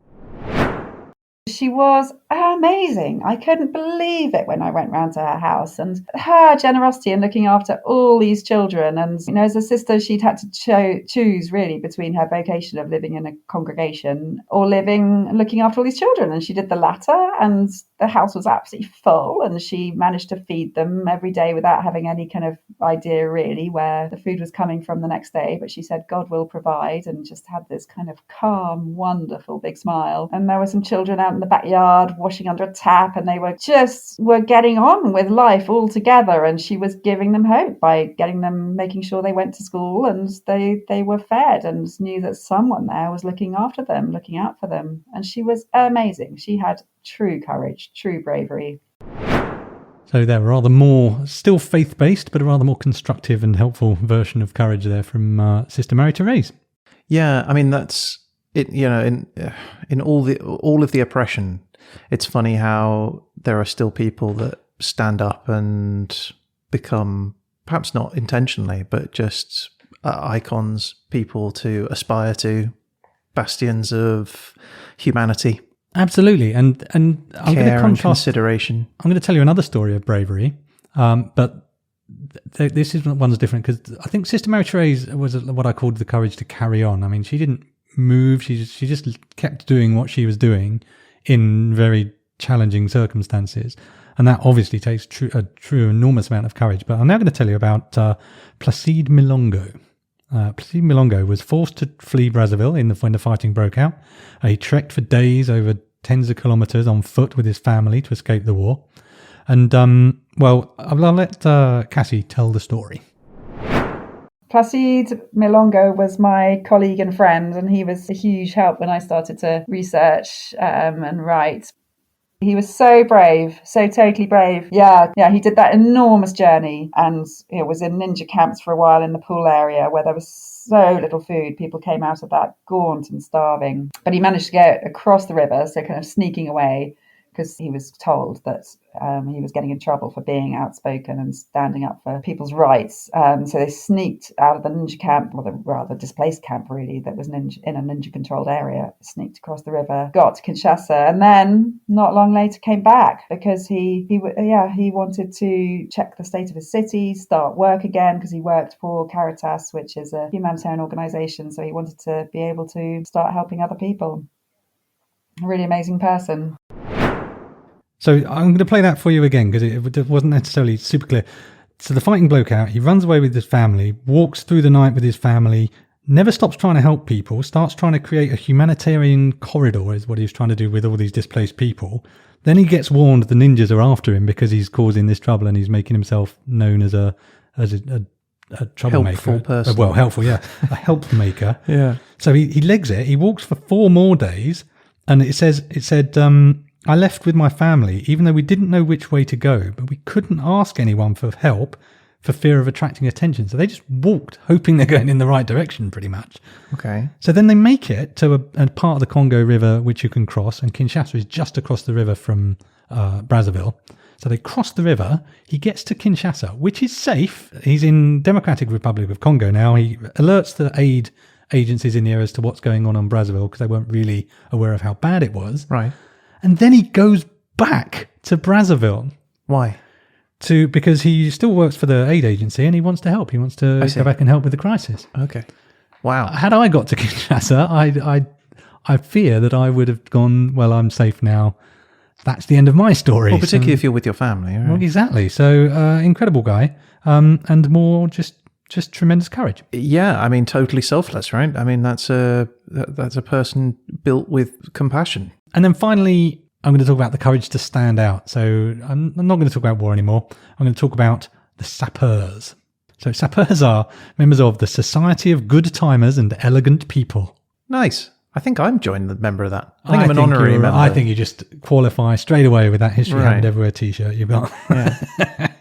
She was amazing. I couldn't believe it when I went round to her house, and her generosity in looking after all these children. And, as a sister, she'd had to choose really between her vocation of living in a congregation or looking after all these children. And she did the latter, and the house was absolutely full, and she managed to feed them every day without having any kind of idea really where the food was coming from the next day. But she said, God will provide, and just had this kind of calm, wonderful big smile. And there were some children out in the backyard washing under a tap, and they were getting on with life all together, and she was giving them hope by making sure they went to school and they were fed and knew that someone there was looking after them, looking out for them. And she was amazing. She had true courage, true bravery. So they're rather more, still faith-based, but a rather more constructive and helpful version of courage there from Sister Mary Therese. Yeah, I mean, that's it. In all of the oppression, it's funny how there are still people that stand up and become, perhaps not intentionally, but just icons, people to aspire to, bastions of humanity. Absolutely, and I'm going to contrast. Consideration. I'm going to tell you another story of bravery, but this one's different because I think Sister Mary Therese was what I called the courage to carry on. I mean, she didn't move; she just kept doing what she was doing in very challenging circumstances, and that obviously takes a true enormous amount of courage. But I'm now going to tell you about Placide Milongo. Placide Milongo was forced to flee Brazzaville when the fighting broke out. He trekked for days over tens of kilometres on foot with his family to escape the war. And, I'll let Cassie tell the story. Placide Milongo was my colleague and friend, and he was a huge help when I started to research and write. He was so brave, so totally brave. Yeah, he did that enormous journey and was in ninja camps for a while in the pool area where there was so little food. People came out of that gaunt and starving. But he managed to get across the river, so kind of sneaking away, because he was told that he was getting in trouble for being outspoken and standing up for people's rights. So they sneaked out of the ninja camp, or the rather displaced camp really, that was in a ninja-controlled area, sneaked across the river, got to Kinshasa, and then not long later came back because he wanted to check the state of his city, start work again, because he worked for Caritas, which is a humanitarian organisation. So he wanted to be able to start helping other people. A really amazing person. So I'm going to play that for you again because it wasn't necessarily super clear. So the fighting broke out. He runs away with his family, walks through the night with his family, never stops trying to help people, starts trying to create a humanitarian corridor is what he was trying to do with all these displaced people. Then he gets warned the ninjas are after him because he's causing this trouble and he's making himself known as a troublemaker. Helpful person. Helpful, yeah. A help maker. Yeah. So he legs it. He walks for 4 more days and it said, I left with my family, even though we didn't know which way to go, but we couldn't ask anyone for help for fear of attracting attention. So they just walked, hoping they're going in the right direction, pretty much. Okay. So then they make it to a part of the Congo River which you can cross, and Kinshasa is just across the river from Brazzaville. So they cross the river. He gets to Kinshasa, which is safe. He's in Democratic Republic of Congo now. He alerts the aid agencies in the area as to what's going on Brazzaville because they weren't really aware of how bad it was. Right. And then he goes back to Brazzaville. Why? Because he still works for the aid agency and he wants to help. He wants to go back and help with the crisis. Okay. Wow. Had I got to Kinshasa, I fear that I would have gone, well, I'm safe now. That's the end of my story. Well, particularly if you're with your family. Right? Well, exactly. So incredible guy and more just tremendous courage. Yeah, I mean, totally selfless, right? I mean, that's a person built with compassion. And then finally, I'm going to talk about the courage to stand out. So I'm not going to talk about war anymore. I'm going to talk about the sapeurs. So sapeurs are members of the Society of Good Timers and Elegant People. Nice. I think I'm joined the member of that. I think I'm an honorary member. I think you just qualify straight away with that History Happened Everywhere t-shirt you've got. Yeah.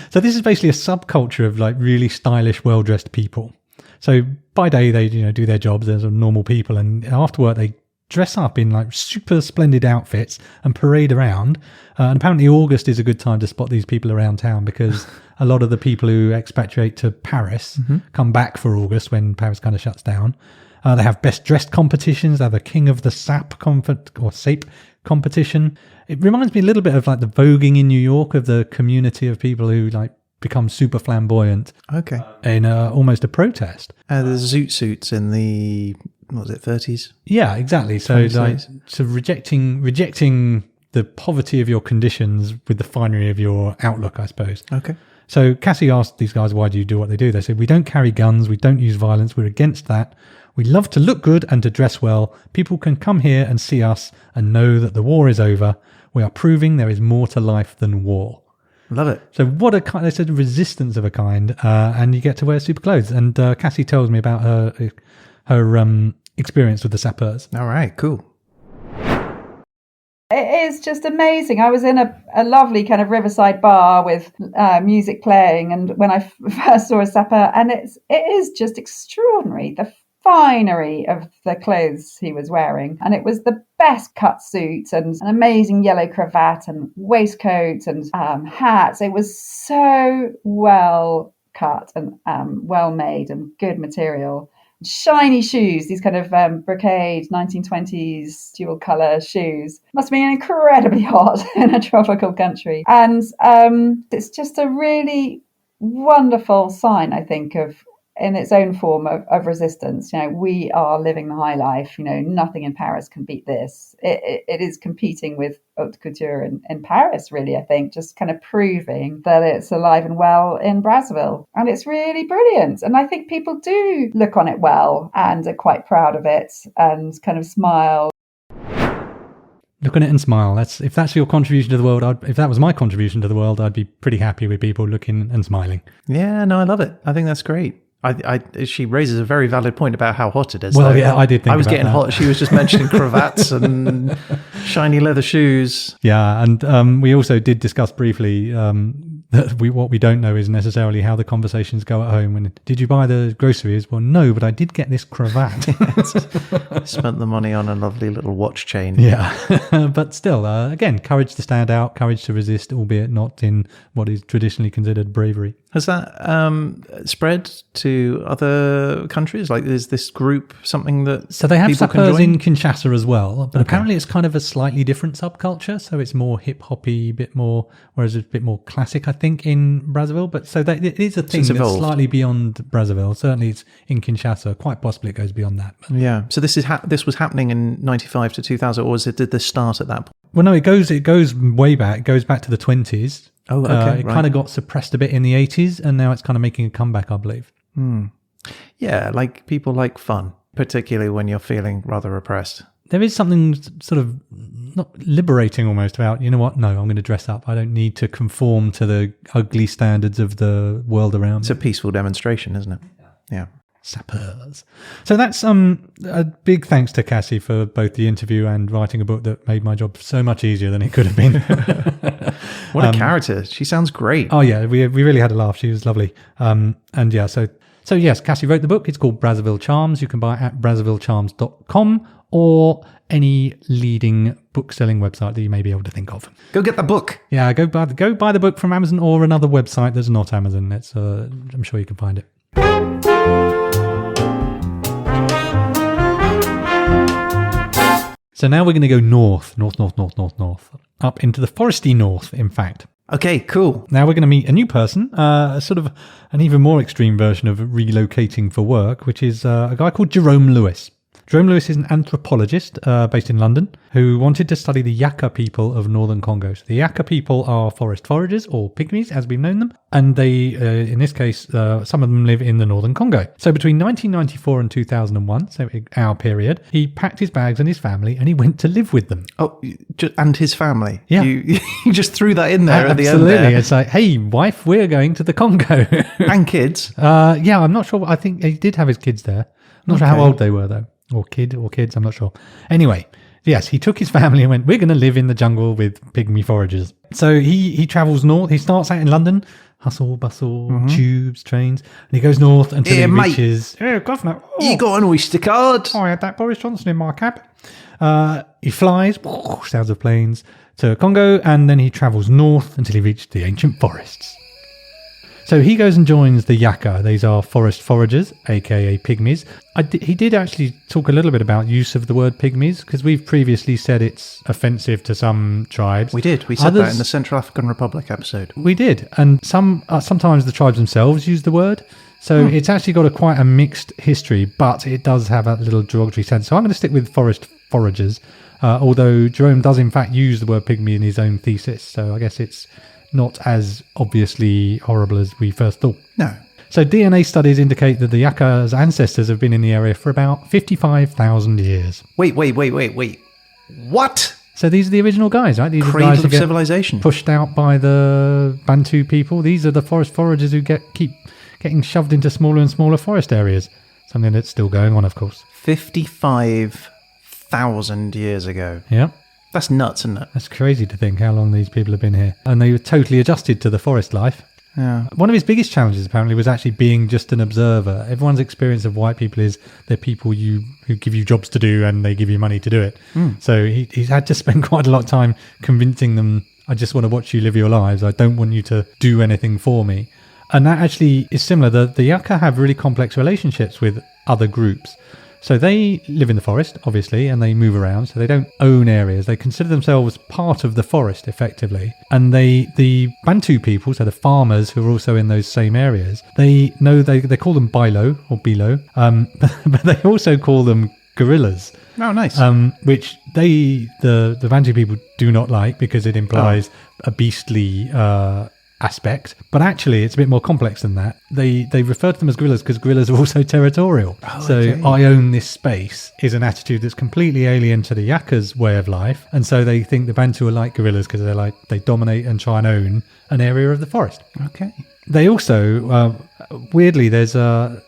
So this is basically a subculture of like really stylish, well-dressed people. So by day they do their jobs as normal people, and after work they dress up in like super splendid outfits and parade around. And apparently August is a good time to spot these people around town because a lot of the people who expatriate to Paris come back for August when Paris kind of shuts down. They have best dressed competitions. They have a King of the Sap Sape competition. It reminds me a little bit of like the voguing in New York, of the community of people who like become super flamboyant. Okay. In almost a protest. The zoot suits in the, what was it, 30s? Yeah, exactly. So like, 26. so rejecting the poverty of your conditions with the finery of your outlook, I suppose. Okay. So Cassie asked these guys, why do you do what they do? They said, we don't carry guns, we don't use violence, we're against that. We love to look good and to dress well. People can come here and see us and know that the war is over. We are proving there is more to life than war. Love it. So what a kind, they said resistance of a kind, and you get to wear super clothes. And Cassie tells me about her experience with the sapeurs. All right, cool. It is just amazing. I was in a lovely kind of riverside bar with music playing, and when I first saw a sapper, and it is just extraordinary, the finery of the clothes he was wearing. And it was the best cut suit and an amazing yellow cravat and waistcoat and hats. It was so well cut and well made and good material. Shiny shoes, these kind of brocade 1920s dual colour shoes. Must have been incredibly hot in a tropical country. And it's just a really wonderful sign, I think, of in its own form of resistance. You know, we are living the high life. You know, nothing in Paris can beat this. It is competing with haute couture in Paris, really, I think, just kind of proving that it's alive and well in Brazzaville. And it's really brilliant. And I think people do look on it well and are quite proud of it and kind of smile. Look on it and smile. If that's your contribution to the world, if that was my contribution to the world, I'd be pretty happy with people looking and smiling. Yeah, no, I love it. I think that's great. She raises a very valid point about how hot it is. Well, yeah, I did think I was about getting that. hot. She was just mentioning cravats and shiny leather shoes. Yeah, and we also did discuss briefly that what we don't know is necessarily how the conversations go at home. When did you buy the groceries? Well, no, but I did get this cravat. Spent the money on a lovely little watch chain. Yeah, but still, again, courage to stand out, courage to resist, albeit not in what is traditionally considered bravery. Has that spread to other countries? Like, is this group something that so they have people can sapeurs join? in Kinshasa as well, but apparently it's kind of a slightly different subculture. So it's more hip hoppy, bit more, whereas it's a bit more classic, I think, in Brazzaville. But so it is a thing it's that's evolved. slightly beyond Brazzaville. Certainly, it's in Kinshasa. Quite possibly, it goes beyond that. But, Yeah. So this was happening in 95 to 2000, or did this start at that point? well, no, it goes way back. It goes back to the 20s. Oh, okay, It right. kind of got suppressed a bit in the 80s, and now it's kind of making a comeback, I believe. Yeah, like people like fun, particularly when you're feeling rather oppressed. There is something sort of not liberating almost about, you know what? No, I'm going to dress up. I don't need to conform to the ugly standards of the world around It's me. a peaceful demonstration, isn't it? Yeah. Sapeurs. So that's a big thanks to Cassie for both the interview and writing a book that made my job so much easier than it could have been. What a character. She sounds great. Oh yeah, we really had a laugh. She was lovely. And yeah, so yes, Cassie wrote the book. It's called Brazzaville Charms. You can buy it at brazzavillecharms.com or any leading book selling website that you may be able to think of. Go get the book. Yeah, go buy the book from Amazon or another website that's not Amazon. It's I'm sure you can find it. So now we're going to go north, up into the foresty north, in fact. Okay, cool. Now we're going to meet a new person, sort of an even more extreme version of relocating for work, which is a guy called Jerome Lewis. Jerome Lewis is an anthropologist based in London who wanted to study the Yaka people of northern Congo. So the Yaka people are forest foragers, or pygmies as we've known them, and they, in this case, some of them live in the northern Congo. So between 1994 and 2001, so our period, he packed his bags and his family and he went to live with them. Oh, and his family. Yeah. You just threw that in there at the end Absolutely. there. It's like, hey, wife, we're going to the Congo. And kids. Yeah, I'm not sure. I think he did have his kids there. I'm not sure how Okay. old they were, though. Or kids, I'm not sure. Anyway, yes, he took his family and went, we're going to live in the jungle with pygmy foragers. So he travels north. He starts out in London, hustle, bustle, tubes, trains. And he goes north until Here, he mate. reaches... Oh, governor. You got an Oyster card. I had that Boris Johnson in my cab. He flies, sounds of planes, to Congo, and then he travels north until he reached the ancient forests. So he goes and joins the Yaka. These are forest foragers, aka pygmies. He did actually talk a little bit about use of the word pygmies, because we've previously said it's offensive to some tribes. We did. We said that in the Central African Republic episode. We did. And sometimes the tribes themselves use the word. So it's actually got quite a mixed history, but it does have a little derogatory sense. So I'm going to stick with forest foragers, although Jerome does in fact use the word pygmy in his own thesis. So I guess it's not as obviously horrible as we first thought. No. So DNA studies indicate that the Yaka's ancestors have been in the area for about 55,000 years. Wait. What? So these are the original guys, right? These are the Cradle guys who of get civilization. pushed out by the Bantu people. These are the forest foragers who keep getting shoved into smaller and smaller forest areas. Something that's still going on, of course. 55,000 years ago. Yeah. That's nuts, isn't it? That's crazy to think how long these people have been here. And they were totally adjusted to the forest life. Yeah. One of his biggest challenges, apparently, was actually being just an observer. Everyone's experience of white people is they're people who give you jobs to do and they give you money to do it. So he's had to spend quite a lot of time convincing them, I just want to watch you live your lives. I don't want you to do anything for me. And that actually is similar. The Yaka have really complex relationships with other groups. So they live in the forest, obviously, and they move around. So they don't own areas. They consider themselves part of the forest, effectively. And the Bantu people, so the farmers who are also in those same areas, they call them Bilo or Bilo, but they also call them gorillas. Oh, nice. Which the Bantu people do not like because it implies a beastly aspect, but actually it's a bit more complex than that. They refer to them as gorillas because gorillas are also territorial. I own this space is an attitude that's completely alien to the Yaka's way of life, and so they think the Bantu are like gorillas because they dominate and try and own an area of the forest. Okay. They also weirdly, there's a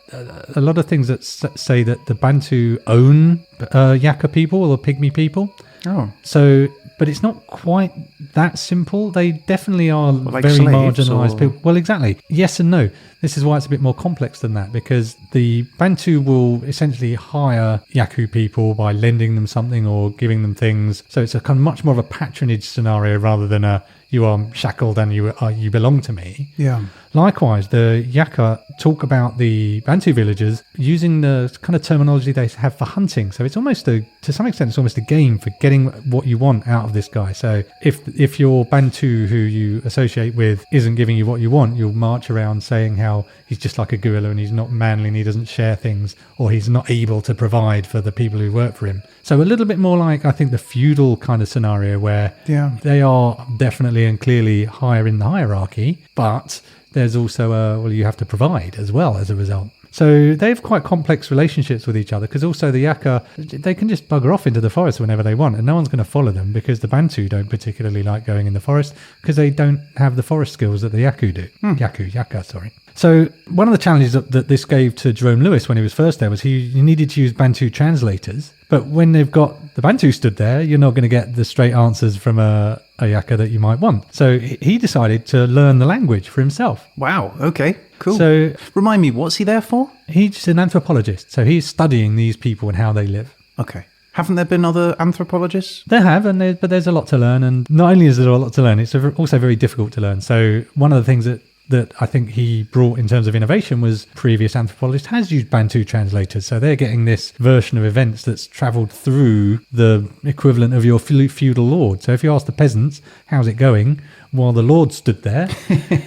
lot of things that say that the Bantu own Yaka people or pygmy people. But it's not quite that simple. They definitely are very marginalised people. Well, exactly. Yes and no. This is why it's a bit more complex than that, because the Bantu will essentially hire Yaku people by lending them something or giving them things. So it's a kind of much more of a patronage scenario rather than you are shackled and you belong to me. Yeah. Likewise, the Yaka talk about the Bantu villagers using the kind of terminology they have for hunting. So it's almost to some extent, it's almost a game for getting what you want out of this guy. So if your Bantu who you associate with isn't giving you what you want, you'll march around saying how he's just like a gorilla and he's not manly and he doesn't share things, or he's not able to provide for the people who work for him. So a little bit more like, I think, the feudal kind of scenario where they are definitely and clearly higher in the hierarchy, but there's also you have to provide as well as a result. So they have quite complex relationships with each other, because also the Yaka, they can just bugger off into the forest whenever they want and no one's going to follow them, because the Bantu don't particularly like going in the forest because they don't have the forest skills that the Yaka do. Yaka. So one of the challenges that this gave to Jerome Lewis when he was first there was he needed to use Bantu translators. But when they've got the Bantu stood there, you're not going to get the straight answers from a Yaka that you might want. So he decided to learn the language for himself. Wow. Okay. Cool. So remind me, what's he there for? He's an anthropologist. So he's studying these people and how they live. Okay. Haven't there been other anthropologists? There have, but there's a lot to learn. And not only is there a lot to learn, it's also very difficult to learn. So one of the things that I think he brought in terms of innovation was previous anthropologists has used Bantu translators. So they're getting this version of events that's travelled through the equivalent of your feudal lord. So if you ask the peasants, how's it going, while the lord stood there,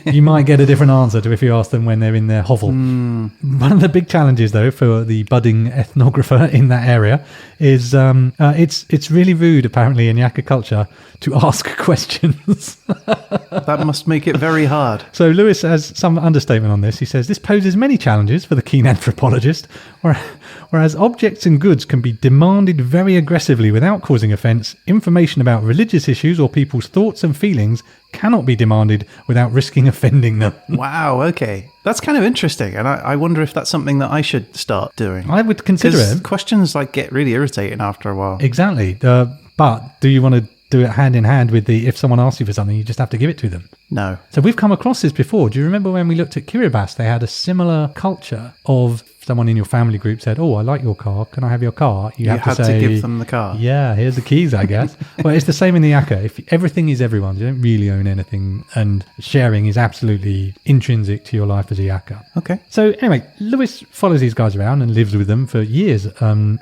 you might get a different answer to if you ask them when they're in their hovel. One of the big challenges, though, for the budding ethnographer in that area is it's really rude, apparently, in Yaka culture to ask questions. That must make it very hard. So Lewis has some understatement on this. He says, this poses many challenges for the keen anthropologist, whereas objects and goods can be demanded very aggressively without causing offence, information about religious issues or people's thoughts and feelings cannot be demanded without risking offending them. Wow, okay. That's kind of interesting, and I wonder if that's something that I should start doing. I would consider it. Questions get really irritating after a while. Exactly. But do you want to do it hand in hand with if someone asks you for something, you just have to give it to them? No. So we've come across this before. Do you remember when we looked at Kiribati? They had a similar culture of someone in your family group said, "Oh, I like your car. Can I have your car?" You have had to say, to give them the car. "Yeah, here's the keys, I guess." Well, it's the same in the Yaka. If everything is everyone's, you don't really own anything, and sharing is absolutely intrinsic to your life as a Yaka. Okay. So anyway, Lewis follows these guys around and lives with them for years, and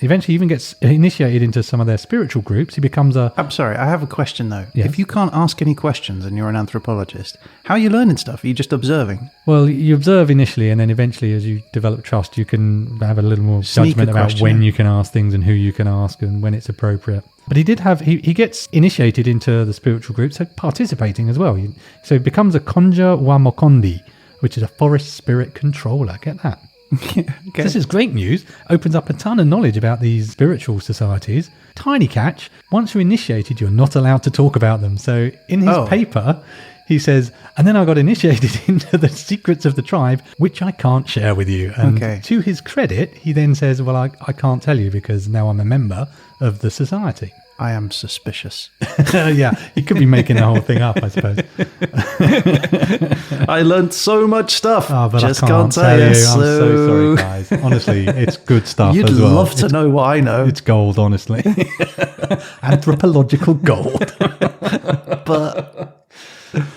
eventually even gets initiated into some of their spiritual groups. He becomes a... I'm sorry, I have a question though. Yes? If you can't ask any questions and you're an anthropologist, how are you learning stuff? Are you just observing? Well, you observe initially, and then eventually as you develop trust, you can have a little more Sneak judgment a about question when in. you can ask things and who you can ask and when it's appropriate. But he did have, he gets initiated into the spiritual group, so participating as well. So he becomes a Conja Wamokondi, which is a forest spirit controller. Get that? Okay. This is great news. Opens up a ton of knowledge about these spiritual societies. Tiny catch, once you're initiated, you're not allowed to talk about them. So in his paper, he says, and then I got initiated into the secrets of the tribe, which I can't share with you. And to his credit, he then says, well, I can't tell you because now I'm a member of the society. I am suspicious. Yeah, he could be making the whole thing up, I suppose. I learned so much stuff. But just I can't tell you. I'm so so sorry, guys. Honestly, it's good stuff You'd as well. love to know what I know. It's gold, honestly. Anthropological gold. But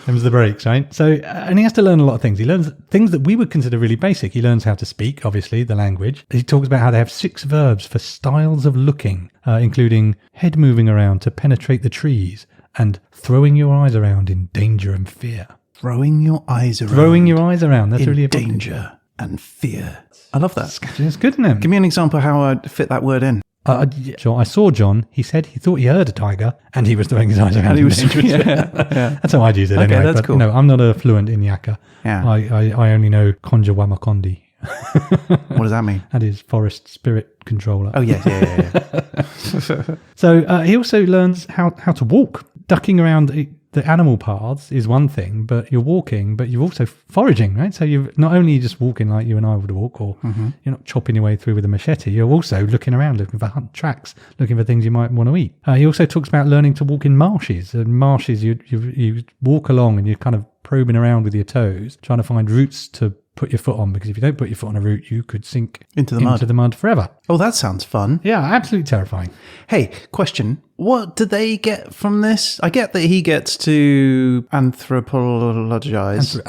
Them's the breaks, right? So, and he has to learn a lot of things. He learns things that we would consider really basic. He learns how to speak, obviously, the language. He talks about how they have 6 verbs for styles of looking, including head moving around to penetrate the trees and throwing your eyes around in danger and fear. throwing your eyes around. Throwing your eyes around. That's in really important. danger and fear. I love that. It's good, isn't it? Give me an example how I'd fit that word in. I saw John. He said he thought he heard a tiger, and he was throwing his eyes around. And he was, yeah. That's how I'd use it anyway. That's but, cool. No, I'm not a fluent in Yaka. Yeah. I only know Conja Wamakondi. What does that mean? That is forest spirit controller. Oh, yeah. So he also learns how to walk. Ducking around the animal paths is one thing, but you're walking, but you're also foraging, right? So you're not only just walking like you and I would walk, or you're not chopping your way through with a machete, you're also looking around, looking for hunt tracks, looking for things you might want to eat. He also talks about learning to walk in marshes. And marshes, you walk along and you're kind of probing around with your toes, trying to find roots to put your foot on, because if you don't put your foot on a root, you could sink Into the mud forever. Oh, that sounds fun. Yeah, absolutely terrifying. Hey, question. What do they get from this? I get that he gets to anthropologize.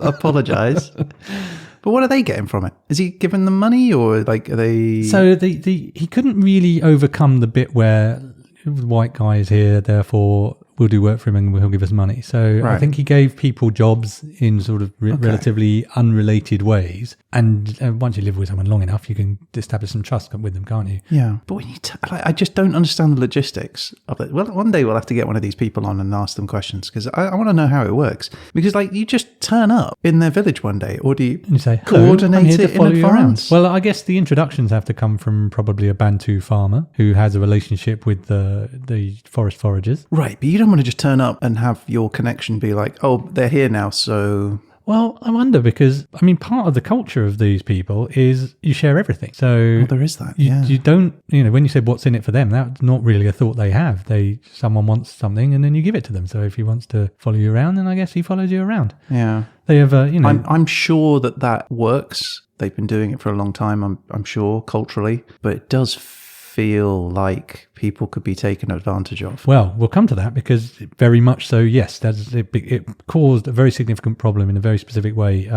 Apologize. But what are they getting from it? Is he giving them money, or like are they... So he couldn't really overcome the bit where the white guy is here, therefore we'll do work for him and he'll give us money. So I think he gave people jobs in sort of relatively unrelated ways. And once you live with someone long enough, you can establish some trust with them, can't you? Yeah. But when you I just don't understand the logistics of it. Well, one day we'll have to get one of these people on and ask them questions, because I want to know how it works. Because like you just turn up in their village one day, or do you say, coordinate it in advance? Well, I guess the introductions have to come from probably a Bantu farmer who has a relationship with the forest foragers. Right, but you don't want to just turn up and have your connection be like, oh, they're here now, so... Well, I wonder, because, I mean, part of the culture of these people is you share everything. So Well, there is that, you don't, when you said what's in it for them, that's not really a thought they have. Someone wants something and then you give it to them. So if he wants to follow you around, then I guess he follows you around. Yeah. They have, I'm sure that works. They've been doing it for a long time, I'm sure, culturally. But it does feel like people could be taken advantage of. Well, we'll come to that, because very much so, yes, it caused a very significant problem in a very specific way,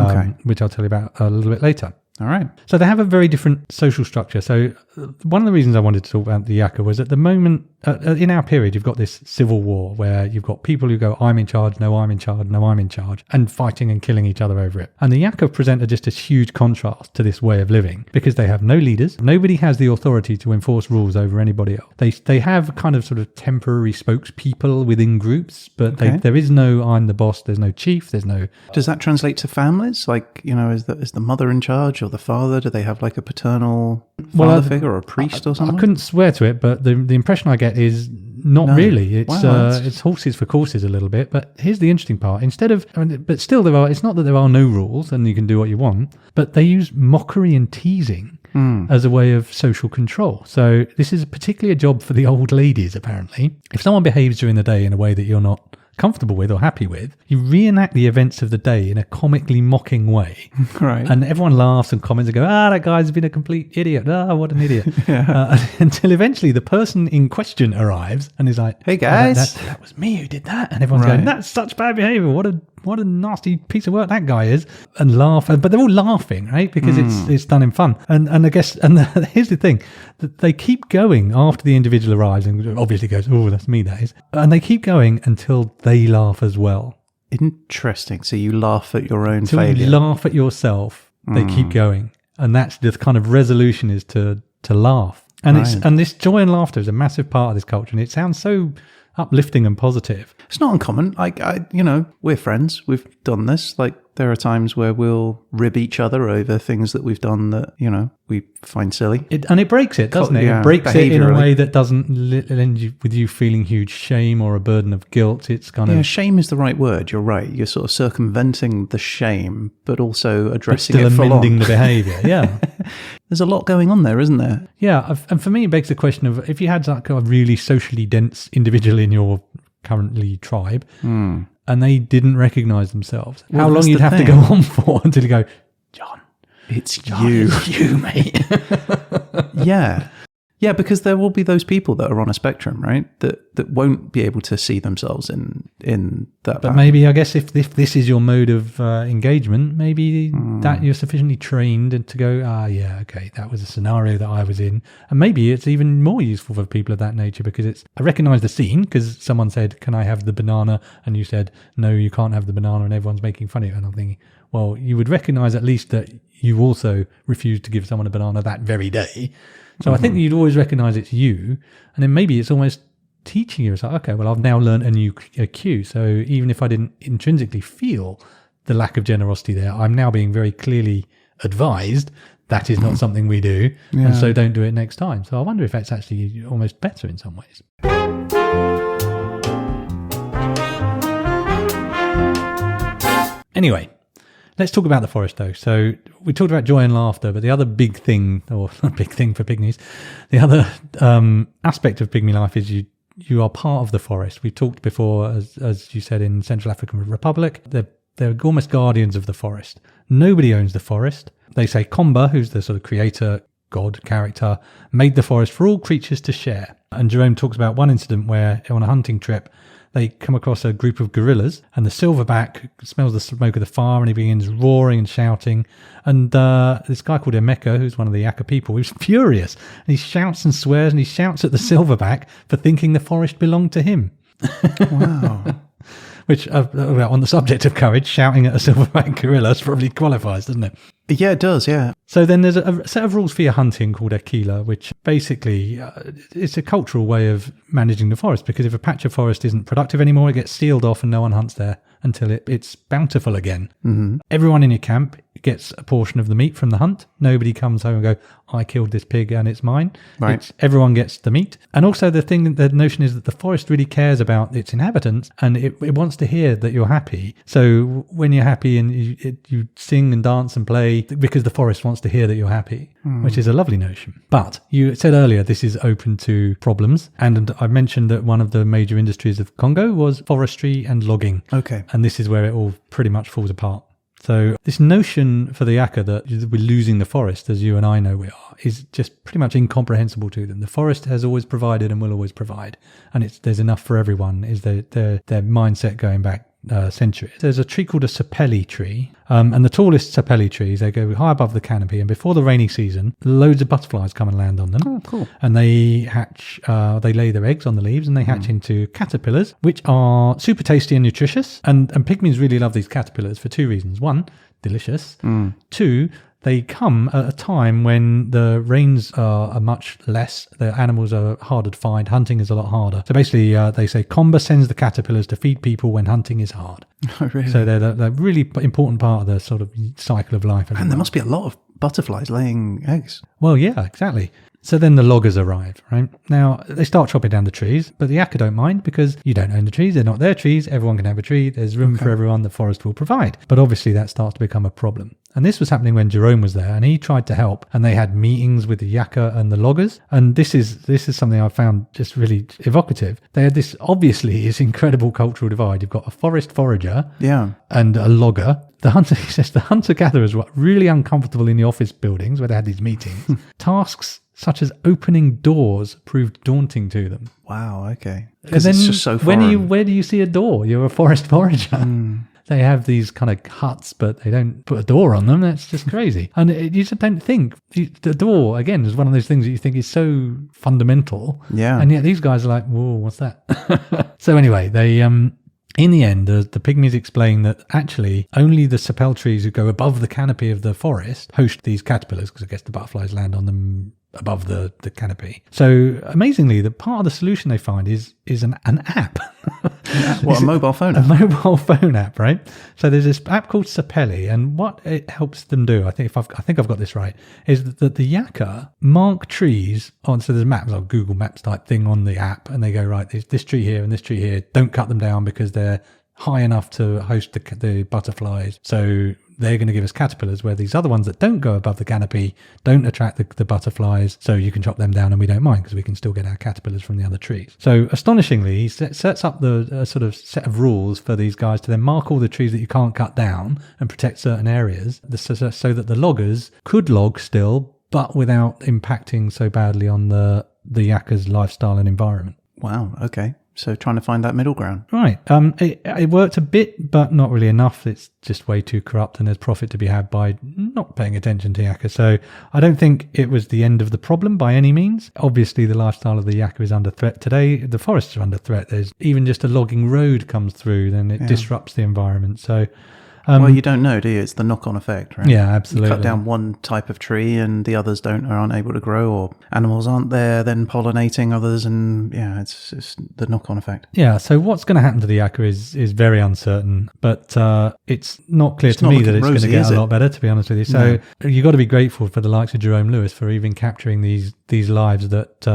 which I'll tell you about a little bit later. All right. So they have a very different social structure. So one of the reasons I wanted to talk about the Yaka was at the moment, in our period, you've got this civil war where you've got people who go, I'm in charge, no, I'm in charge, no, I'm in charge, and fighting and killing each other over it. And the Yaka present just a huge contrast to this way of living, because they have no leaders. Nobody has the authority to enforce rules over anybody else. They have kind of sort of temporary spokespeople within groups, but there is no, I'm the boss, there's no chief, there's no... Does that translate to families? Like, is the mother in charge, or the father? Do they have like a paternal father figure, or a priest or something? I couldn't swear to it, but the impression I get is not really. It's horses for courses a little bit. But here's the interesting part. But still it's not that there are no rules and you can do what you want, but they use mockery and teasing as a way of social control. So this is particularly a job for the old ladies, apparently. If someone behaves during the day in a way that you're not comfortable with or happy with, you reenact the events of the day in a comically mocking way. Right. And everyone laughs and comments and go, that guy's been a complete idiot. What an idiot. Until eventually the person in question arrives and is like, hey guys, that was me who did that. And everyone's going, that's such bad behavior. What a nasty piece of work that guy is, and laugh. But they're all laughing, right? Because it's done in fun. And I guess, here's the thing, that they keep going after the individual arrives and obviously goes, oh, that's me, that is. And they keep going until they laugh as well. Interesting. So you laugh at your own Until failure. you laugh at yourself, they keep going. And that's the kind of resolution, is to laugh. And this joy and laughter is a massive part of this culture. And it sounds so uplifting and positive. It's not uncommon. We're friends. We've done this. Like, there are times where we'll rib each other over things that we've done that, we find silly. And it breaks it, doesn't it? Yeah, it breaks it in a behaviourally. way that doesn't end you with you feeling huge shame or a burden of guilt. It's kind of shame is the right word. You're right. You're sort of circumventing the shame, but also addressing still it full amending on. the behaviour. Yeah. There's a lot going on there, isn't there? Yeah. And for me, it begs the question of, if you had like a really socially dense individual in your currently tribe, and they didn't recognise themselves, Well, how long that's you'd the have to thing. go on for until you go, John, It's you. it's you, mate. Yeah, because there will be those people that are on a spectrum, right? That won't be able to see themselves in that. But pattern. maybe, I guess, if this is your mode of engagement, maybe that you're sufficiently trained to go, okay, that was a scenario that I was in. And maybe it's even more useful for people of that nature, because I recognise the scene, because someone said, can I have the banana? And you said, no, you can't have the banana, and everyone's making fun of you. And I'm thinking, well, you would recognise at least that you also refused to give someone a banana that very day. So I think that you'd always recognise it's you, and then maybe it's almost teaching you. It's like, okay, well, I've now learned a new cue. So even if I didn't intrinsically feel the lack of generosity there, I'm now being very clearly advised that is not something we do, and so don't do it next time. So I wonder if that's actually almost better in some ways. Anyway, let's talk about the forest, though. So we talked about joy and laughter, but the other big thing, or not big thing for pygmies, the other aspect of pygmy life is you are part of the forest. We talked before, as you said, in Central African Republic, they're almost guardians of the forest. Nobody owns the forest. They say Komba, who's the sort of creator, god character, made the forest for all creatures to share. And Jerome talks about one incident where, on a hunting trip, they come across a group of gorillas, and the silverback smells the smoke of the fire, and he begins roaring and shouting. And this guy called Emeka, who's one of the Yaka people, he's furious. And he shouts and swears, and he shouts at the silverback for thinking the forest belonged to him. Wow. Which, on the subject of courage, shouting at a silverback gorilla probably qualifies, doesn't it? Yeah, it does, yeah. So then there's a set of rules for your hunting called Akila, which basically it's a cultural way of managing the forest, because if a patch of forest isn't productive anymore, it gets sealed off and no one hunts there until it's bountiful again. Mm-hmm. Everyone in your camp gets a portion of the meat from the hunt. Nobody comes home and go, I killed this pig and it's mine. Right. Everyone gets the meat. And also the notion is that the forest really cares about its inhabitants, and it wants to hear that you're happy. So when you're happy and you sing and dance and play, because the forest wants to hear that you're happy, which is a lovely notion. But you said earlier, this is open to problems. And I mentioned that one of the major industries of Congo was forestry and logging. Okay. And this is where it all pretty much falls apart. So this notion for the Yaka that we're losing the forest, as you and I know we are, is just pretty much incomprehensible to them. The forest has always provided and will always provide, and there's enough for everyone, is their mindset going back centuries. There's a tree called a sapelli tree, and the tallest sapelli trees, they go high above the canopy, and before the rainy season, loads of butterflies come and land on them. Oh, cool. And they hatch, they lay their eggs on the leaves, and they hatch into caterpillars, which are super tasty and nutritious. And pygmies really love these caterpillars for two reasons. One, delicious. Two, they come at a time when the rains are much less, the animals are harder to find, hunting is a lot harder. So basically, they say Komba sends the caterpillars to feed people when hunting is hard. Oh, really? So they're a really important part of the sort of cycle of life. And there must be a lot of butterflies laying eggs. Well, yeah, exactly. So then the loggers arrive, right? Now, they start chopping down the trees, but the Yaka don't mind, because you don't own the trees, they're not their trees, everyone can have a tree, there's room for everyone, the forest will provide. But obviously that starts to become a problem. And this was happening when Jerome was there, and he tried to help, and they had meetings with the Yaka and the loggers. And this is something I found just really evocative. They had this incredible cultural divide. You've got a forest forager and a logger. The hunter, he says, the hunter-gatherers were really uncomfortable in the office buildings where they had these meetings. Tasks such as opening doors proved daunting to them. Wow, okay. Because it's just so foreign. Where do you see a door? You're a forest forager. They have these kind of huts, but they don't put a door on them. That's just crazy. And you just don't think. The door, again, is one of those things that you think is so fundamental. Yeah. And yet these guys are like, whoa, what's that? So anyway, they... in the end, the pygmies explain that actually only the sapel trees who go above the canopy of the forest host these caterpillars, because I guess the butterflies land on them above the canopy. So amazingly, the part of the solution they find is an app. What, a mobile phone app? A mobile phone app, right? So there's this app called Sapelli, and what it helps them do, I think I've got this right, is that the Yaka mark trees on, so there's maps, like Google Maps type thing on the app, and they go, right, there's this tree here and this tree here, don't cut them down because they're high enough to host the butterflies. So they're going to give us caterpillars, where these other ones that don't go above the canopy don't attract the butterflies, so you can chop them down and we don't mind because we can still get our caterpillars from the other trees. So astonishingly, he sets up the sort of set of rules for these guys to then mark all the trees that you can't cut down and protect certain areas, so that the loggers could log still, but without impacting so badly on the Yaka's lifestyle and environment. Wow, okay. So trying to find that middle ground. Right. It worked a bit, but not really enough. It's just way too corrupt, and there's profit to be had by not paying attention to Yaka. So I don't think it was the end of the problem by any means. Obviously, the lifestyle of the Yaka is under threat today. The forests are under threat. There's even just a logging road comes through, then it disrupts the environment. So... well, you don't know, do you? It's the knock-on effect, right? Yeah, absolutely. You cut down one type of tree and the others aren't able to grow, or animals aren't there then pollinating others, and it's the knock-on effect. Yeah, so what's going to happen to the Yaka is very uncertain, but it's not clear to me that it's going to get a lot better, to be honest with you. So you've got to be grateful for the likes of Jerome Lewis for even capturing these lives that,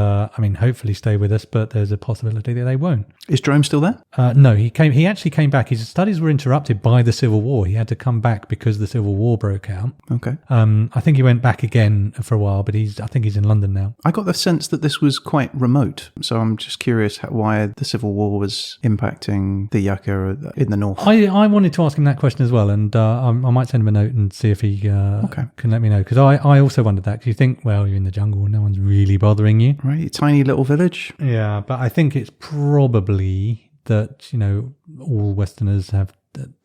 hopefully stay with us, but there's a possibility that they won't. Is Jerome still there? No, he actually came back. His studies were interrupted by the Civil War. He had to come back because the Civil War broke out. Okay. I think he went back again for a while, but I think he's in London now. I got the sense that this was quite remote, so I'm just curious why the Civil War was impacting the Yaka in the north. I wanted to ask him that question as well, and I might send him a note and see if he can let me know, because I also wondered that, because you think, well, you're in the jungle, no one's really bothering you. Right, tiny little village. Yeah, but I think it's probably that, all Westerners have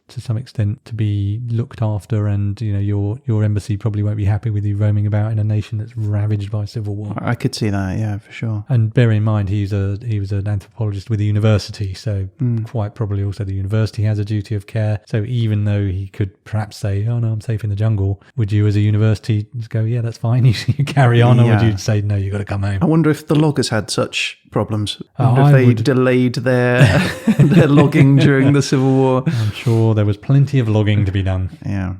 to some extent to be looked after, and your embassy probably won't be happy with you roaming about in a nation that's ravaged by civil war. I could see that, yeah, for sure. And bear in mind, he was an anthropologist with the university, so quite probably also the university has a duty of care. So even though he could perhaps say, oh no, I'm safe in the jungle, would you as a university just go, yeah, that's fine, you carry on, or would you say, no, you've got to come home? I wonder if the loggers had such problems. If they delayed their their logging during the Civil War. I'm sure there was plenty of logging to be done. Yeah.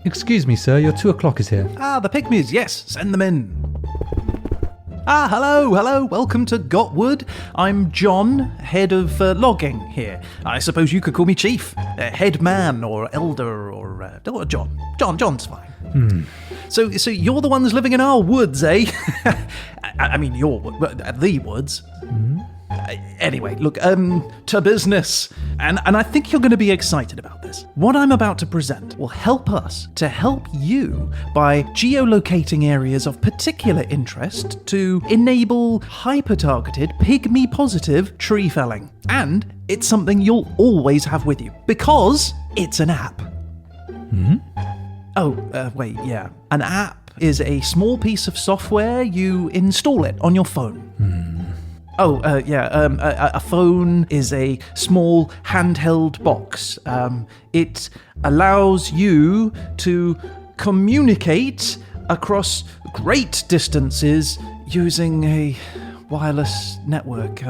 Excuse me, sir, your 2 o'clock is here. The pygmies, yes, send them in. Hello, welcome to Gotwood. I'm John, head of logging here. I suppose you could call me chief, head man, or elder, or John. John's fine. So you're the ones living in our woods, eh? I mean, the woods. Anyway, look, to business. And I think you're going to be excited about this. What I'm about to present will help us to help you by geolocating areas of particular interest to enable hyper-targeted, pygmy-positive tree felling. And it's something you'll always have with you, because it's an app. An app is a small piece of software. You install it on your phone. A phone is a small handheld box. It allows you to communicate across great distances using a wireless network.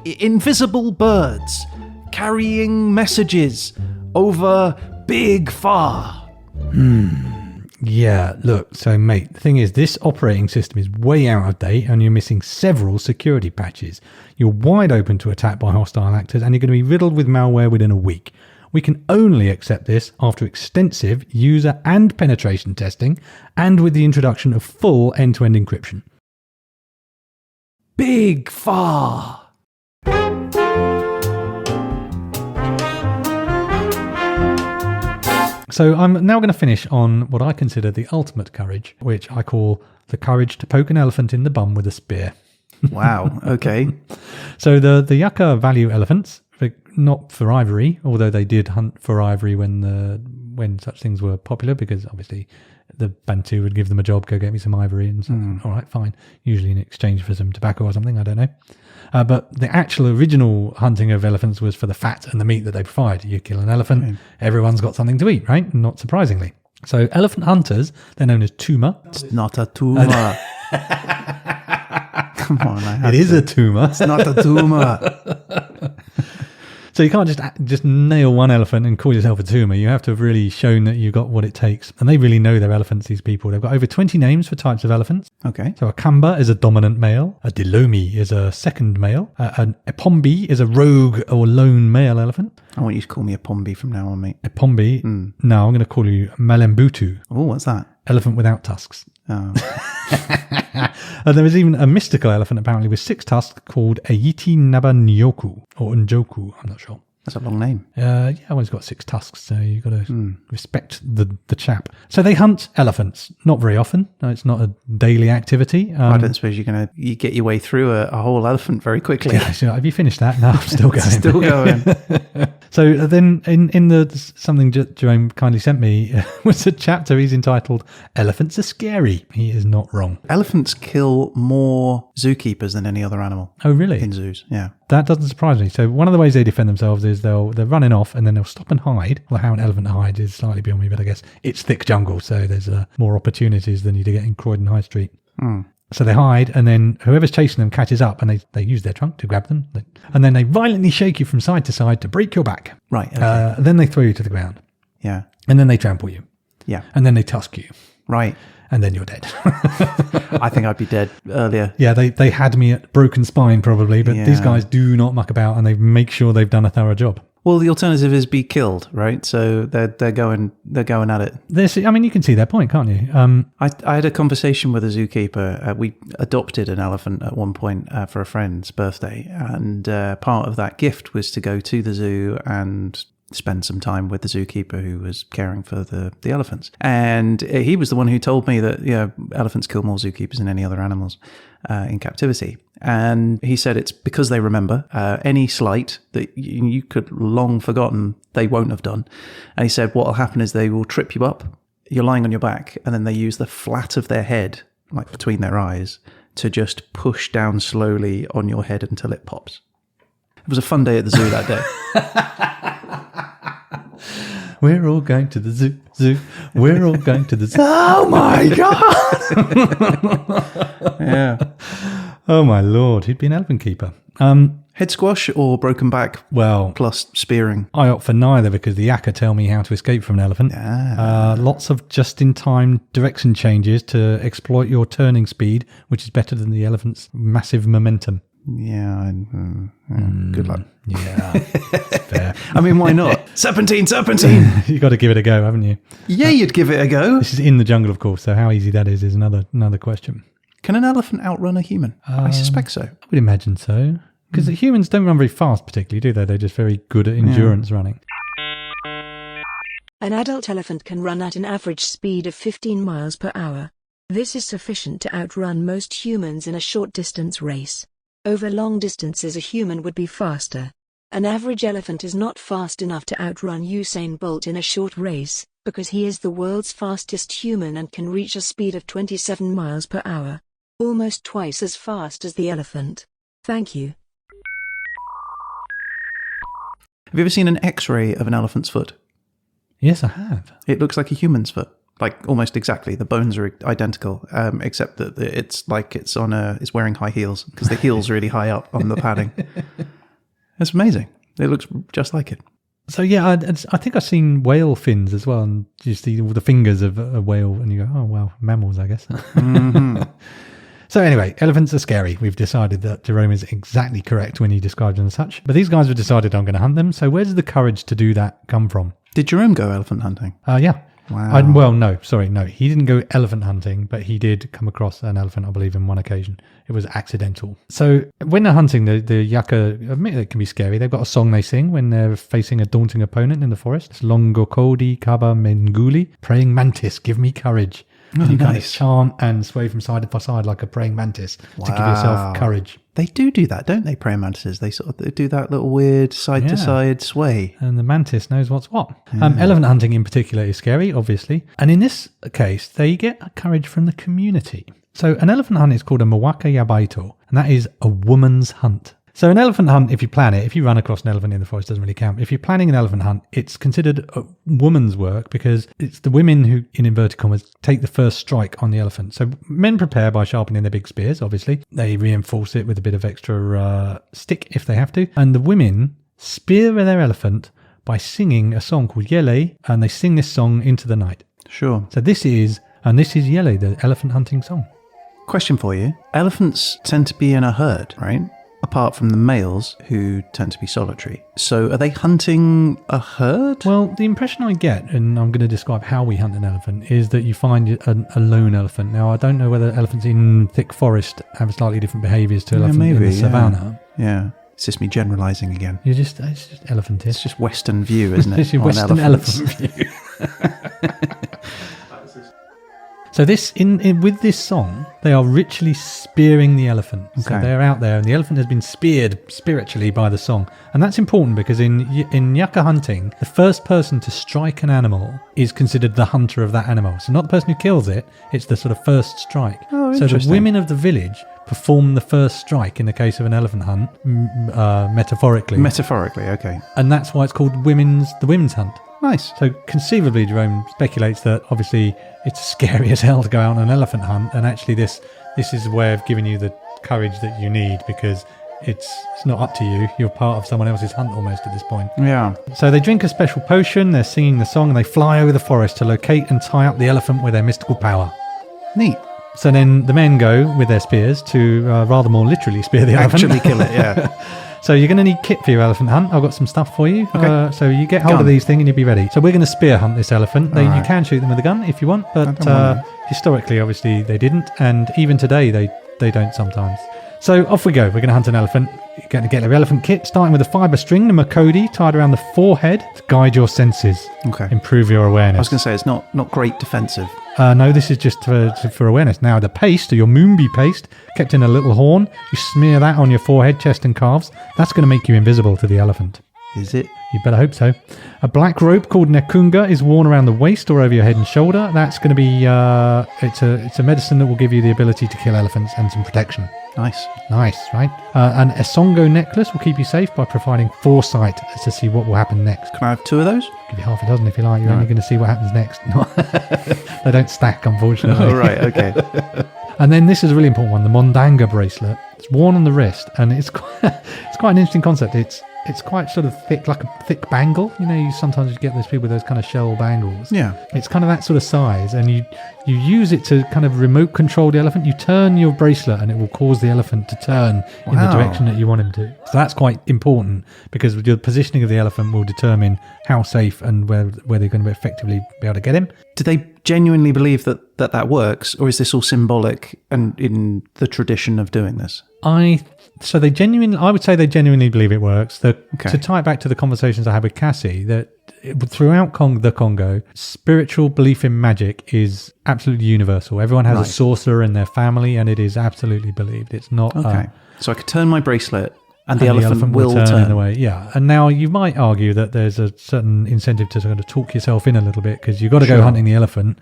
Invisible birds carrying messages over big far. Yeah, look, so mate, the thing is, this operating system is way out of date and you're missing several security patches. You're wide open to attack by hostile actors and you're going to be riddled with malware within a week. We can only accept this after extensive user and penetration testing and with the introduction of full end-to-end encryption. Big far. So I'm now going to finish on what I consider the ultimate courage, which I call the courage to poke an elephant in the bum with a spear. Wow. Okay. So the Yaka value elephants, not for ivory, although they did hunt for ivory when such things were popular, because obviously the Bantu would give them a job, go get me some ivory, and all right, fine. Usually in exchange for some tobacco or something, I don't know. But the actual original hunting of elephants was for the fat and the meat that they provide. You kill an elephant, everyone's got something to eat, right? Not surprisingly. So elephant hunters, they're known as tuma. It's not a tumor. Come on. It is a tumor. It's not a tumor. So you can't just nail one elephant and call yourself a tumor. You have to have really shown that you've got what it takes. And they really know their elephants, these people. They've got over 20 names for types of elephants. Okay. So a kamba is a dominant male. A dilomi is a second male. An epombi is a rogue or lone male elephant. I want you to call me a pombi from now on, mate. Epombi. No, I'm going to call you malembutu. Oh, what's that? Elephant without tusks. Oh. And there was even a mystical elephant apparently with 6 tusks called Ayiti Nabanyoku or Njoku, I'm not sure. That's a long name. Yeah, well, he's got 6 tusks, so you've got to respect the chap. So they hunt elephants, not very often. No, it's not a daily activity. I don't suppose you get your way through a whole elephant very quickly. Yeah, so have you finished that? No, I'm still going. Still going. So then in the something Jerome kindly sent me was a chapter he's entitled Elephants Are Scary. He is not wrong. Elephants kill more zookeepers than any other animal. Oh, really? In zoos, yeah. That doesn't surprise me. So one of the ways they defend themselves is they're running off and then they'll stop and hide. Well, how an elephant hides is slightly beyond me, but I guess it's thick jungle, so there's more opportunities than you to get in Croydon High Street. So they hide, and then whoever's chasing them catches up, and they use their trunk to grab them, and then they violently shake you from side to side to break your back. Right. Okay. Then they throw you to the ground. Yeah. And then they trample you. Yeah. And then they tusk you. Right. And then you're dead. I think I'd be dead earlier. Yeah, they had me at broken spine probably, but these guys do not muck about, and they make sure they've done a thorough job. Well, the alternative is be killed, right? So they're going at it. I mean, you can see their point, can't you? I had a conversation with a zookeeper. We adopted an elephant at one point for a friend's birthday, and part of that gift was to go to the zoo and spend some time with the zookeeper who was caring for the elephants. And he was the one who told me that elephants kill more zookeepers than any other animals in captivity. And he said it's because they remember any slight that you could long forgotten they won't have done. And he said what will happen is they will trip you up. You're lying on your back, and then they use the flat of their head, like between their eyes, to just push down slowly on your head until it pops. It was a fun day at the zoo that day. We're all going to the zoo. We're all going to the zoo. Oh my God! Yeah. Oh my Lord, he'd be an elephant keeper. Head squash or broken back? Well, plus spearing. I opt for neither because the Yaka tell me how to escape from an elephant. Lots of just-in-time direction changes to exploit your turning speed, which is better than the elephant's massive momentum. Yeah, good luck. Yeah, it's fair. I mean, why not? Serpentine! You got to give it a go, haven't you? Yeah, you'd give it a go. This is in the jungle, of course, so how easy that is another question. Can an elephant outrun a human? I suspect so. I would imagine so. Because the humans don't run very fast particularly, do they? They're just very good at endurance running. An adult elephant can run at an average speed of 15 miles per hour. This is sufficient to outrun most humans in a short distance race. Over long distances a human would be faster. An average elephant is not fast enough to outrun Usain Bolt in a short race, because he is the world's fastest human and can reach a speed of 27 miles per hour. Almost twice as fast as the elephant. Thank you. Have you ever seen an X-ray of an elephant's foot? Yes, I have. It looks like a human's foot. Like almost exactly. The bones are identical, except that it's like it's wearing high heels because the heel's really high up on the padding. It's amazing. It looks just like it. So yeah, I think I've seen whale fins as well, and you see all the fingers of a whale, and you go, oh well, mammals, I guess. Mm-hmm. So anyway, elephants are scary. We've decided that Jerome is exactly correct when he described them as such. But these guys have decided I'm going to hunt them. So where does the courage to do that come from? Did Jerome go elephant hunting? Yeah. Wow. No. He didn't go elephant hunting, but he did come across an elephant, I believe, on one occasion. It was accidental. So when they're hunting, the Yaka, admit it can be scary. They've got a song they sing when they're facing a daunting opponent in the forest. It's Longokodi Kaba Menguli, praying mantis, give me courage. Oh, you kind of nice. chant and sway from side to side like a praying mantis to give yourself courage. They do that, don't they, praying mantises? They do that little weird side-to-side sway. And the mantis knows what's what. Elephant hunting in particular is scary, obviously. And in this case, they get courage from the community. So an elephant hunt is called a Mwaka Yabaito, and that is a woman's hunt. So an elephant hunt, if you plan it, if you run across an elephant in the forest, doesn't really count. If you're planning an elephant hunt, it's considered a woman's work because it's the women who, in inverted commas, take the first strike on the elephant. So men prepare by sharpening their big spears, obviously. They reinforce it with a bit of extra stick if they have to. And the women spear their elephant by singing a song called Yele, and they sing this song into the night. Sure. So this is Yele, the elephant hunting song. Question for you. Elephants tend to be in a herd, right? Apart from the males who tend to be solitary. So are they hunting a herd? Well, the impression I get, and I'm going to describe how we hunt an elephant, is that you find a lone elephant. Now, I don't know whether elephants in thick forest have slightly different behaviours to elephants in the savannah. Yeah. It's just me generalising again. It's just elephantish. It's just Western view, isn't it? It's your Western elephant view. So with this song, they are ritually spearing the elephant. Okay. So they're out there, and the elephant has been speared spiritually by the song. And that's important because in Yaka hunting, the first person to strike an animal is considered the hunter of that animal. So not the person who kills it, it's the sort of first strike. Oh, so the women of the village perform the first strike in the case of an elephant hunt, metaphorically. Metaphorically, okay. And that's why it's called the women's hunt. Nice. So conceivably, Jerome speculates that obviously it's scary as hell to go out on an elephant hunt, and actually this is a way of giving you the courage that you need because it's not up to you. You're part of someone else's hunt almost at this point. Yeah. So they drink a special potion, they're singing the song, and they fly over the forest to locate and tie up the elephant with their mystical power. Neat. So then the men go with their spears to rather more literally spear the elephant. Actually kill it, yeah. So you're going to need kit for your elephant hunt. I've got some stuff for you. Okay. So you get hold of these things and you'll be ready. So we're going to spear hunt this elephant. You can shoot them with a gun if you want, but historically, obviously, they didn't. And even today, they don't sometimes. So off we go. We're going to hunt an elephant. You're going to get your elephant kit, starting with a fibre string, the makodi, tied around the forehead to guide your senses. Okay. Improve your awareness. I was going to say, it's not great defensive. No, this is just for awareness. Now, the paste, or your moombi paste, kept in a little horn, you smear that on your forehead, chest and calves. That's going to make you invisible to the elephant. Is it? You better hope so. A black rope called nekunga is worn around the waist or over your head and shoulder. That's going to be, it's a medicine that will give you the ability to kill elephants and some protection. Nice, right? An Esongo necklace will keep you safe by providing foresight as to see what will happen next. Can I have 2 of those? Give you half a dozen if you like. You're only going to see what happens next. They don't stack, unfortunately. Oh, right, okay. And then this is a really important one, the Mondanga bracelet. It's worn on the wrist, and it's quite an interesting concept. It's quite sort of thick, like a thick bangle. You know, you sometimes get those people with those kind of shell bangles. Yeah. It's kind of that sort of size, and you use it to kind of remote control the elephant. You turn your bracelet, and it will cause the elephant to turn in the direction that you want him to. So that's quite important because the positioning of the elephant will determine how safe and whether you're going to effectively be able to get him. Do they genuinely believe that works, or is this all symbolic and in the tradition of doing this? I would say they genuinely believe it works. To tie it back to the conversations I had with Cassie, that throughout the Congo, spiritual belief in magic is absolutely universal. Everyone has a sorcerer in their family, and it is absolutely believed. It's not okay. So I could turn my bracelet, and the elephant will turn in the way. Yeah, and now you might argue that there's a certain incentive to sort of talk yourself in a little bit because you've got to go hunting the elephant.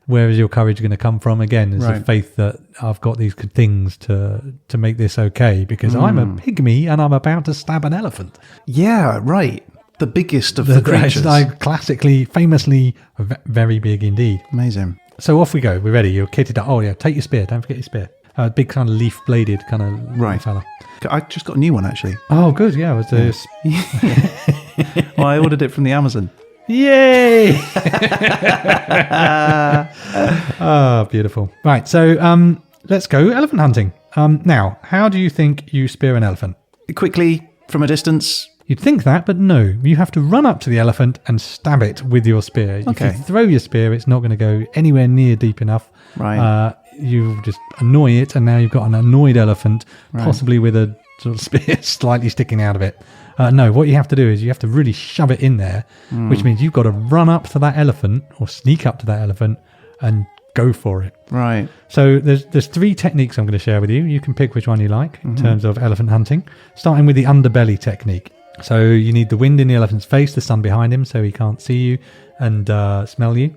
Where is your courage going to come from? Again, is the faith that I've got these good things to make this okay because I'm a pygmy and I'm about to stab an elephant. Yeah, right. The biggest of the creatures. Classically, famously, very big indeed. Amazing. So off we go. We're ready. You're kitted up. Oh yeah, take your spear. Don't forget your spear. Big kind of leaf-bladed kind of fella. I just got a new one actually. Oh, good. Yeah, it was Well, I ordered it from the Amazon. Yay! Beautiful. Right, so let's go elephant hunting. Now, how do you think you spear an elephant? Quickly, from a distance. You'd think that, but no. You have to run up to the elephant and stab it with your spear. Okay. If you throw your spear, it's not going to go anywhere near deep enough. Right. You just annoy it, and now you've got an annoyed elephant, possibly with a sort of spear slightly sticking out of it. No, what you have to do is you have to really shove it in there, which means you've got to run up to that elephant or sneak up to that elephant and go for it. Right. So there's 3 techniques I'm going to share with you. You can pick which one you like in terms of elephant hunting, starting with the underbelly technique. So you need the wind in the elephant's face, the sun behind him, so he can't see you and smell you.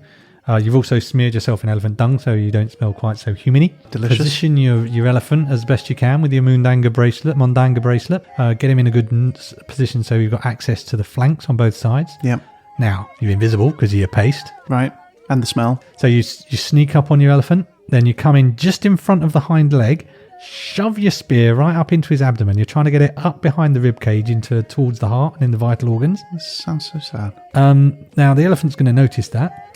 You've also smeared yourself in elephant dung, so you don't smell quite so humany. Delicious. Position your elephant as best you can with your Mondanga bracelet. Get him in a good position so you've got access to the flanks on both sides. Yep. Now, you're invisible because of your paste. Right. And the smell. So you sneak up on your elephant, then you come in just in front of the hind leg, shove your spear right up into his abdomen. You're trying to get it up behind the rib cage towards the heart and in the vital organs. This sounds so sad. Now, the elephant's going to notice that.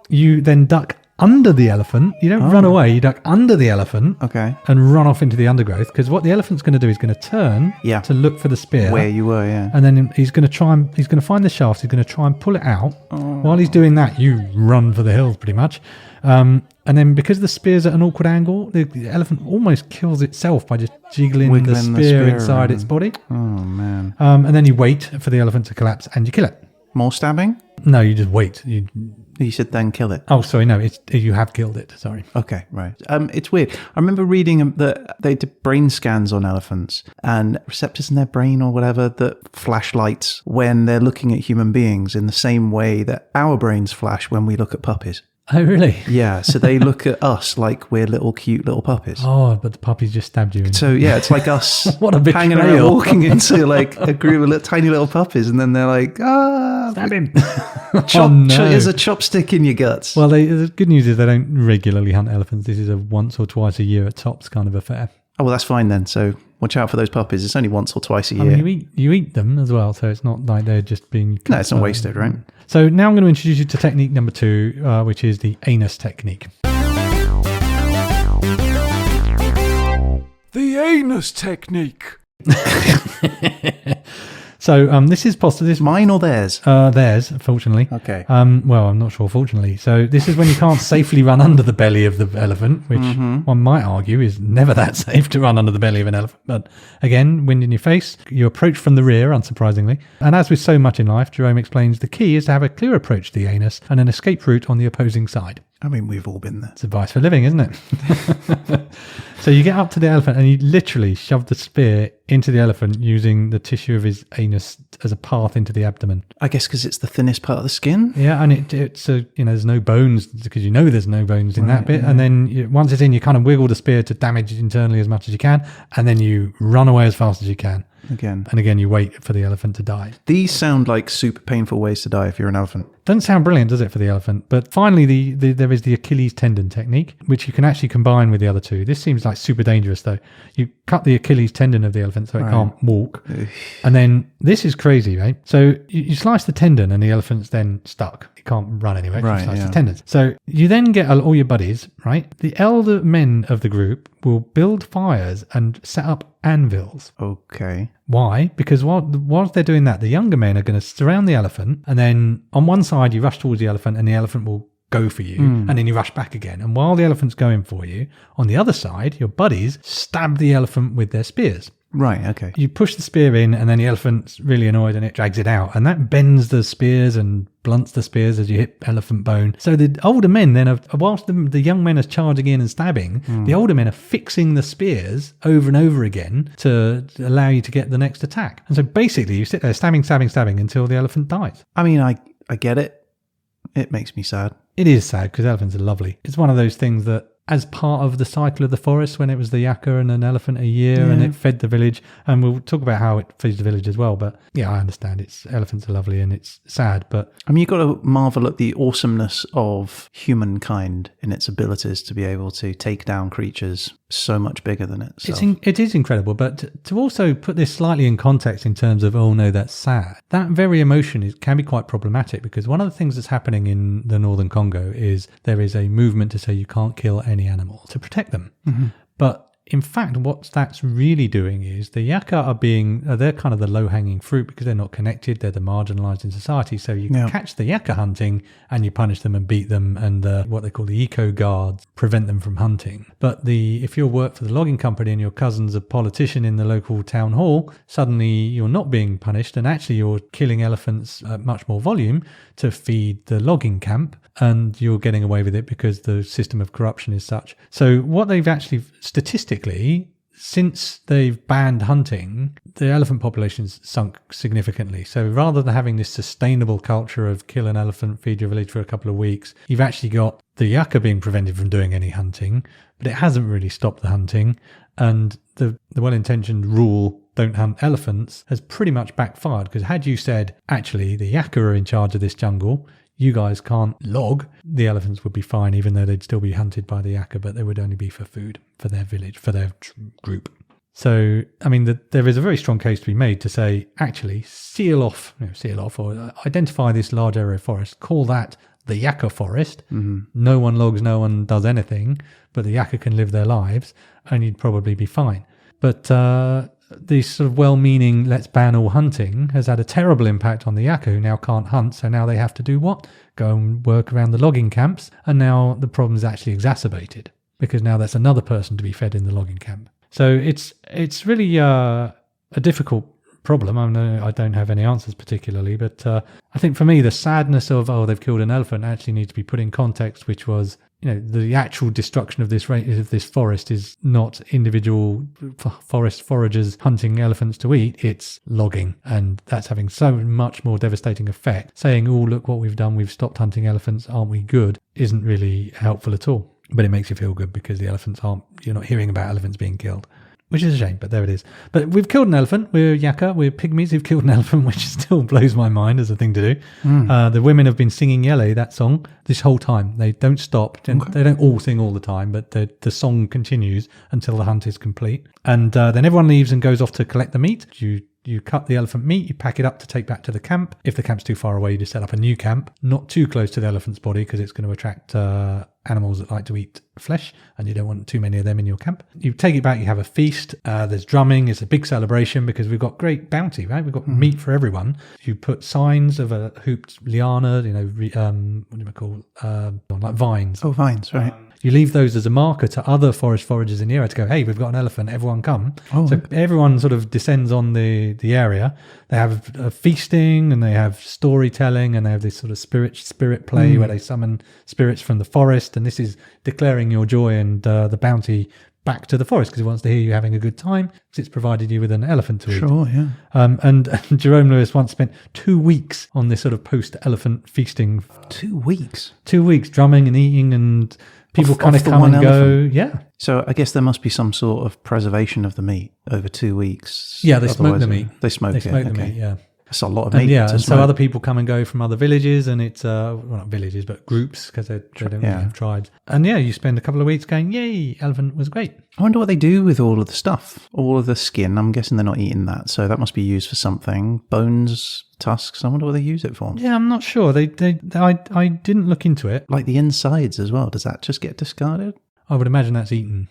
You then duck under the elephant. You don't run away. You duck under the elephant. Okay. And run off into the undergrowth, because what the elephant's going to do is going to turn to look for the spear. Where you were, yeah. And then he's going to find the shaft. He's going to try and pull it out. While he's doing that, you run for the hills pretty much. And then because the spear's at an awkward angle, the elephant almost kills itself by just jiggling the spear inside its body. Oh, man. And then you wait for the elephant to collapse and you kill it. More stabbing? No, you just wait. You said then kill it. Oh, sorry, no, you have killed it. Sorry. Okay, right. It's weird. I remember reading that they did brain scans on elephants and receptors in their brain or whatever that flash lights when they're looking at human beings in the same way that our brains flash when we look at puppies. Oh, really? Yeah, so they look at us like we're little cute little puppies. Oh, but the puppies just stabbed you. So yeah, it's like us What a hanging around walking into like a group of tiny little puppies, and then they're like, Stab him. Here's a chopstick in your guts. Well, the good news is they don't regularly hunt elephants. This is a once or twice a year at tops kind of affair. Oh, well, that's fine then. So watch out for those puppies. It's only once or twice a year. I mean, you eat them as well, so it's not like they're just being... No, it's not wasted, right? So now I'm going to introduce you to technique number 2, which is the anus technique. The anus technique. So this is possible. This Mine or theirs? Theirs, fortunately. Okay. Well, I'm not sure, fortunately. So this is when you can't safely run under the belly of the elephant, which one might argue is never that safe to run under the belly of an elephant. But again, wind in your face. You approach from the rear, unsurprisingly. And as with so much in life, Jerome explains the key is to have a clear approach to the anus and an escape route on the opposing side. I mean, we've all been there. It's advice for living, isn't it? So you get up to the elephant and you literally shove the spear into the elephant using the tissue of his anus as a path into the abdomen. I guess because it's the thinnest part of the skin. Yeah, and it's there's no bones, because there's no bones in that bit. Yeah. And then once it's in, you kind of wiggle the spear to damage it internally as much as you can, and then you run away as fast as you can. Again. And again, you wait for the elephant to die. These sound like super painful ways to die if you're an elephant. Doesn't sound brilliant, does it, for the elephant? But finally, there is the Achilles tendon technique, which you can actually combine with the other two. This seems like super dangerous, though. You cut the Achilles tendon of the elephant so it can't walk. And then this is crazy, right? So you slice the tendon and the elephant's then stuck. It can't run anywhere. Right, you slice the tendons. So you then get all your buddies, right? The elder men of the group will build fires and set up anvils. Okay. Why? Because whilst they're doing that, the younger men are going to surround the elephant, and then on one side you rush towards the elephant and the elephant will go for you, and then you rush back again. And while the elephant's going for you, on the other side, your buddies stab the elephant with their spears. Right, okay. You push the spear in, and then the elephant's really annoyed and it drags it out. And that bends the spears and blunts the spears as you hit elephant bone. So the older men then, whilst the young men are charging in and stabbing, the older men are fixing the spears over and over again to allow you to get the next attack. And so basically you sit there stabbing until the elephant dies. I mean, I get it. It makes me sad. It is sad because elephants are lovely. It's one of those things that as part of the cycle of the forest when it was the Yaka and an elephant a year and it fed the village. And we'll talk about how it feeds the village as well. But yeah, I understand elephants are lovely and it's sad, but I mean, you've got to marvel at the awesomeness of humankind in its abilities to be able to take down creatures so much bigger than itself. It is incredible, but to also put this slightly in context in terms of, oh no, that's sad, that very emotion can be quite problematic, because one of the things that's happening in the northern Congo is there is a movement to say you can't kill any animal to protect them. Mm-hmm. But in fact, what that's really doing is the Yaka they're kind of the low-hanging fruit because they're not connected, they're the marginalised in society. So you catch the Yaka hunting and you punish them and beat them, and what they call the eco guards prevent them from hunting. But if you work for the logging company and your cousin's a politician in the local town hall, suddenly you're not being punished and actually you're killing elephants at much more volume to feed the logging camp, and you're getting away with it because the system of corruption is such. So what they've actually, statistically, since they've banned hunting, the elephant population's sunk significantly. So rather than having this sustainable culture of kill an elephant, feed your village for a couple of weeks, you've actually got the Yaka being prevented from doing any hunting, but it hasn't really stopped the hunting. And the well-intentioned rule, don't hunt elephants, has pretty much backfired, because had you said, actually, the Yaka are in charge of this jungle, you guys can't log, the elephants would be fine, even though they'd still be hunted by the Yaka, but they would only be for food, for their village, for their group. So, I mean, there is a very strong case to be made to say, actually, seal off or identify this large area of forest, call that the Yaka forest. Mm-hmm. No one logs, no one does anything, but the Yaka can live their lives, and you'd probably be fine. But this sort of well-meaning let's ban all hunting has had a terrible impact on the Yaka, who now can't hunt, so now they have to do what? Go and work around the logging camps, and now the problem is actually exacerbated, because now that's another person to be fed in the logging camp. So it's really a difficult problem. I don't have any answers particularly, but I think for me the sadness of, they've killed an elephant actually needs to be put in context, which was, the actual destruction of this forest is not individual forest foragers hunting elephants to eat, it's logging, and that's having so much more devastating effect. Saying, oh, look what we've done, we've stopped hunting elephants, aren't we good, isn't really helpful at all. But it makes you feel good because you're not hearing about elephants being killed, which is a shame, but there it is. But we've killed an elephant. We're Yaka. We're pygmies who've killed an elephant, which still blows my mind as a thing to do. The women have been singing Yele, that song, this whole time. They don't stop. Okay. They don't all sing all the time, but the song continues until the hunt is complete. And then everyone leaves and goes off to collect the meat. You cut the elephant meat, you pack it up to take back to the camp. If the camp's too far away, you just set up a new camp, not too close to the elephant's body, because it's going to attract animals that like to eat flesh, and you don't want too many of them in your camp. You take it back, you have a feast, there's drumming, it's a big celebration because we've got great bounty, right? We've got meat for everyone. You put signs of a hooped liana, what do you call like vines. Oh, vines, right. You leave those as a marker to other forest foragers in the area to go, hey, we've got an elephant, everyone come. Oh. So everyone sort of descends on the area. They have a feasting, and they have storytelling, and they have this sort of spirit play where they summon spirits from the forest. And this is declaring your joy and the bounty back to the forest, because it wants to hear you having a good time, because it's provided you with an elephant to eat. Sure, yeah. And Jerome Lewis once spent 2 weeks on this sort of post-elephant feasting. 2 weeks? 2 weeks, drumming and eating, and people kind of come and go. Yeah. So I guess there must be some sort of preservation of the meat over 2 weeks. Yeah, they smoke the meat. They smoke the meat, yeah. That's a lot of meat. And and so other people come and go from other villages, and it's, well, not villages, but groups, because they don't really have tribes. And you spend a couple of weeks going, yay, elephant was great. I wonder what they do with all of the stuff, all of the skin. I'm guessing they're not eating that, so that must be used for something. Bones, tusks, I wonder what they use it for. Yeah, I'm not sure. I didn't look into it. Like the insides as well, does that just get discarded? I would imagine that's eaten.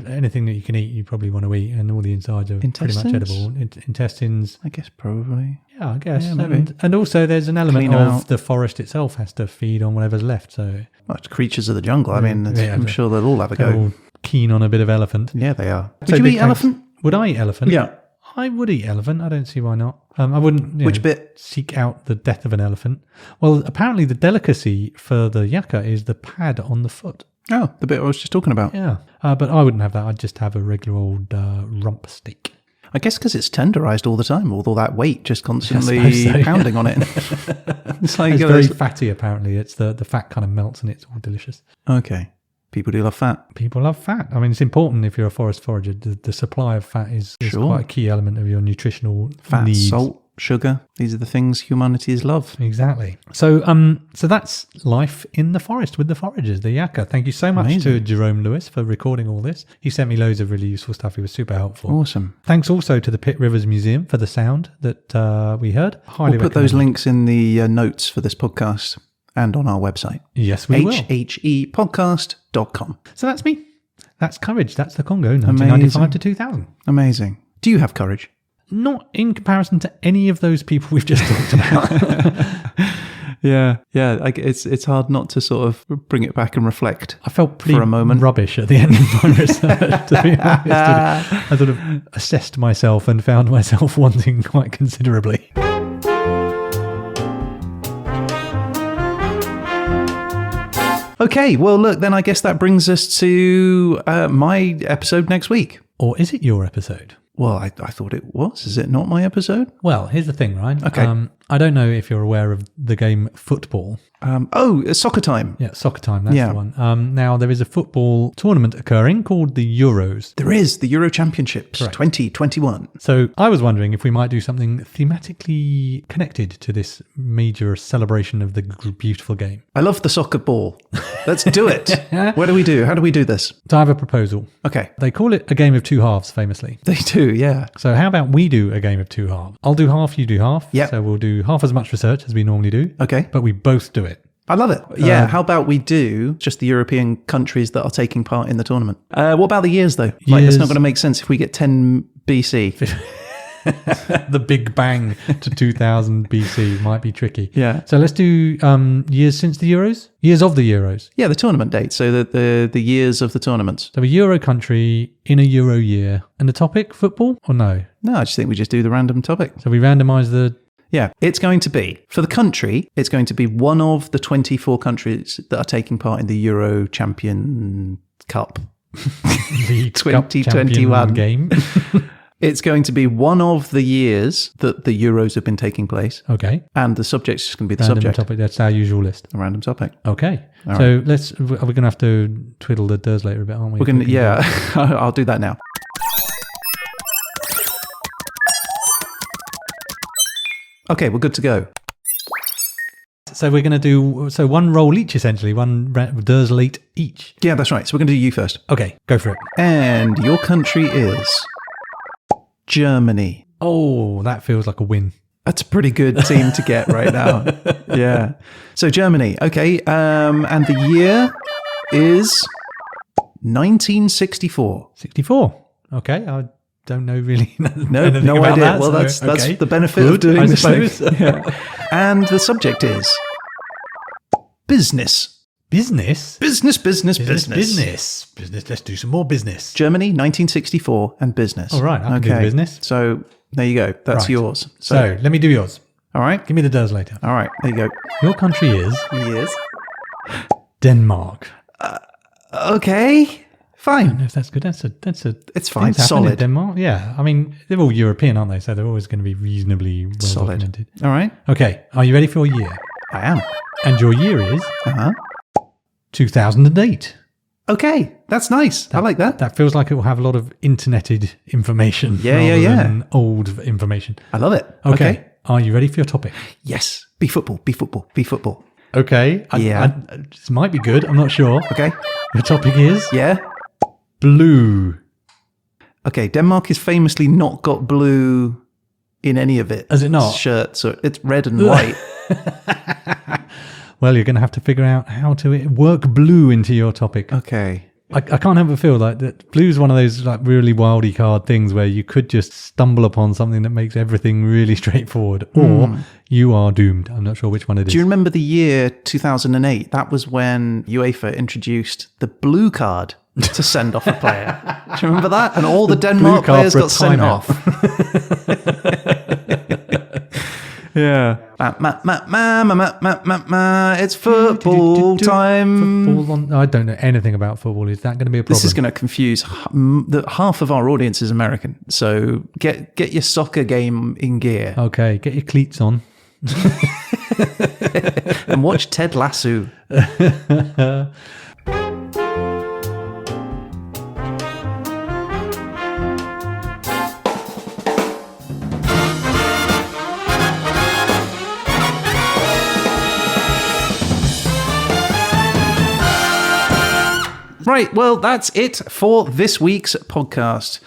Anything that you can eat, you probably want to eat, and all the insides are pretty much edible. Intestines, I guess, probably. Yeah, I guess. Yeah, and also there's an element of the forest itself has to feed on whatever's left. So, well, it's creatures of the jungle. I mean, I'm sure they'll all have a go. All keen on a bit of elephant. Yeah, they are. Would you eat elephant? Would I eat elephant? Yeah. I would eat elephant. I don't see why not. I wouldn't Which bit? Seek out the death of an elephant. Well, apparently the delicacy for the Yaka is the pad on the foot. Oh, the bit I was just talking about. Yeah, but I wouldn't have that. I'd just have a regular old rump steak. I guess because it's tenderized all the time, with all that weight just constantly pounding on it. It's very fatty, apparently. It's the fat kind of melts and it's all delicious. Okay. People do love fat. People love fat. I mean, it's important if you're a forest forager. The supply of fat is Sure. quite a key element of your nutritional Fat, needs. salt, sugar. These are the things humanities love. Exactly. So that's life in the forest with the foragers, the Yaka. Thank you so much to Amazing. Jerome Lewis for recording all this. He sent me loads of really useful stuff. He was super helpful. Awesome. Thanks also to the Pitt Rivers Museum for the sound that we heard. Highly We'll put those recommend. links in the notes for this podcast and on our website. Yes, we will. hhepodcast.com. So that's me. That's Courage. That's the Congo, 1995 Amazing. to 2000. Amazing. Do you have courage? Not in comparison to any of those people we've just talked about. Yeah. It's hard not to sort of bring it back and reflect. I felt pretty For a moment. rubbish at the end of my research, to be honest. I sort of assessed myself and found myself wanting quite considerably. Okay, well, look, then I guess that brings us to my episode next week. Or is it your episode? Well, I thought it was. Is it not my episode? Well, here's the thing, right? Okay. I don't know if you're aware of the game football. It's soccer time. Yeah, soccer time, that's Yeah. the one. Now, there is a football tournament occurring called the Euros. There is the Euro Championships Correct. 2021. So I was wondering if we might do something thematically connected to this major celebration of the beautiful game. I love the soccer ball. Let's do it. What do we do? How do we do this? So I have a proposal. Okay. They call it a game of two halves, famously. They do, yeah. So how about we do a game of two halves? I'll do half, you do half. Yep. So we'll do half as much research as we normally do. Okay. But we both do it. I love it. Yeah. How about we do just the European countries that are taking part in the tournament? What about the years, though? Like, it's Years. not going to make sense if we get 10 BC. The Big Bang to 2000 BC might be tricky. Yeah. So let's do years since the Euros? Years of the Euros. Yeah, the tournament date. So the years of the tournaments. So a Euro country in a Euro year. And the topic, football or no? No, I just think we just do the random topic. So we randomise the... Yeah, it's going to be, for the country, it's going to be one of the 24 countries that are taking part in the Euro Champion Cup. the 2021 game. It's going to be one of the years that the Euros have been taking place. Okay. And the subject's just going to be the Random subject. topic. That's our usual list. A random topic. Okay. All So we're going to have to twiddle the Durs later a bit, aren't we? We're going to, yeah, I'll do that now. Okay, we're good to go. So we're going to do one roll each, essentially, one Durs late each. Yeah, that's right. So we're going to do you first. Okay, go for it. And your country is Germany. Oh, that feels like a win. That's a pretty good team to get right now. Yeah. So Germany. Okay. And the year is 1964. 64. Okay, I don't know really. No anything about idea. that, Well, so, that's okay. the benefit of Good, doing I this thing. suppose. Yeah. And the subject is business. Business? Business. Business. Let's do some more business. Germany, 1964, and business. All right, I can do the business. So there you go. That's Right. yours. So let me do yours. all right. Give me the Durs later. All right. There you go. Your country is Yes. Denmark. Okay. I don't Fine. know if that's good. That's a. It's fine. things happen in Solid. Denmark. Yeah. I mean, they're all European, aren't they? So they're always going to be reasonably well Solid. documented. All right. Okay. Are you ready for your year? I am. And your year is Uh-huh. 2008. Okay. That's nice. I like that. That feels like it will have a lot of interneted information. Yeah, rather yeah. than old information. I love it. Okay. Are you ready for your topic? Yes. Be football. Be football. Be football. Okay. This might be good. I'm not sure. Okay. Your topic is Yeah. blue. Okay. Denmark is famously not got blue in any of it. Has it not? Shirts. So it's red and white. Well, you're going to have to figure out how to work blue into your topic. Okay. I can't help but feel like that blue is one of those like really wildy card things where you could just stumble upon something that makes everything really straightforward, or you are doomed. I'm not sure which one it is. Do you remember the year 2008? That was when UEFA introduced the blue card to send off a player. Do you remember that? And all the Denmark blue card players for a got sent timeout. off. Yeah. It's football time. I don't know anything about football. Is that going to be a problem? This is going to confuse half of our audience is American. So get your soccer game in gear Okay, get your cleats on. and watch Ted Lasso. right, well, that's it for this week's podcast.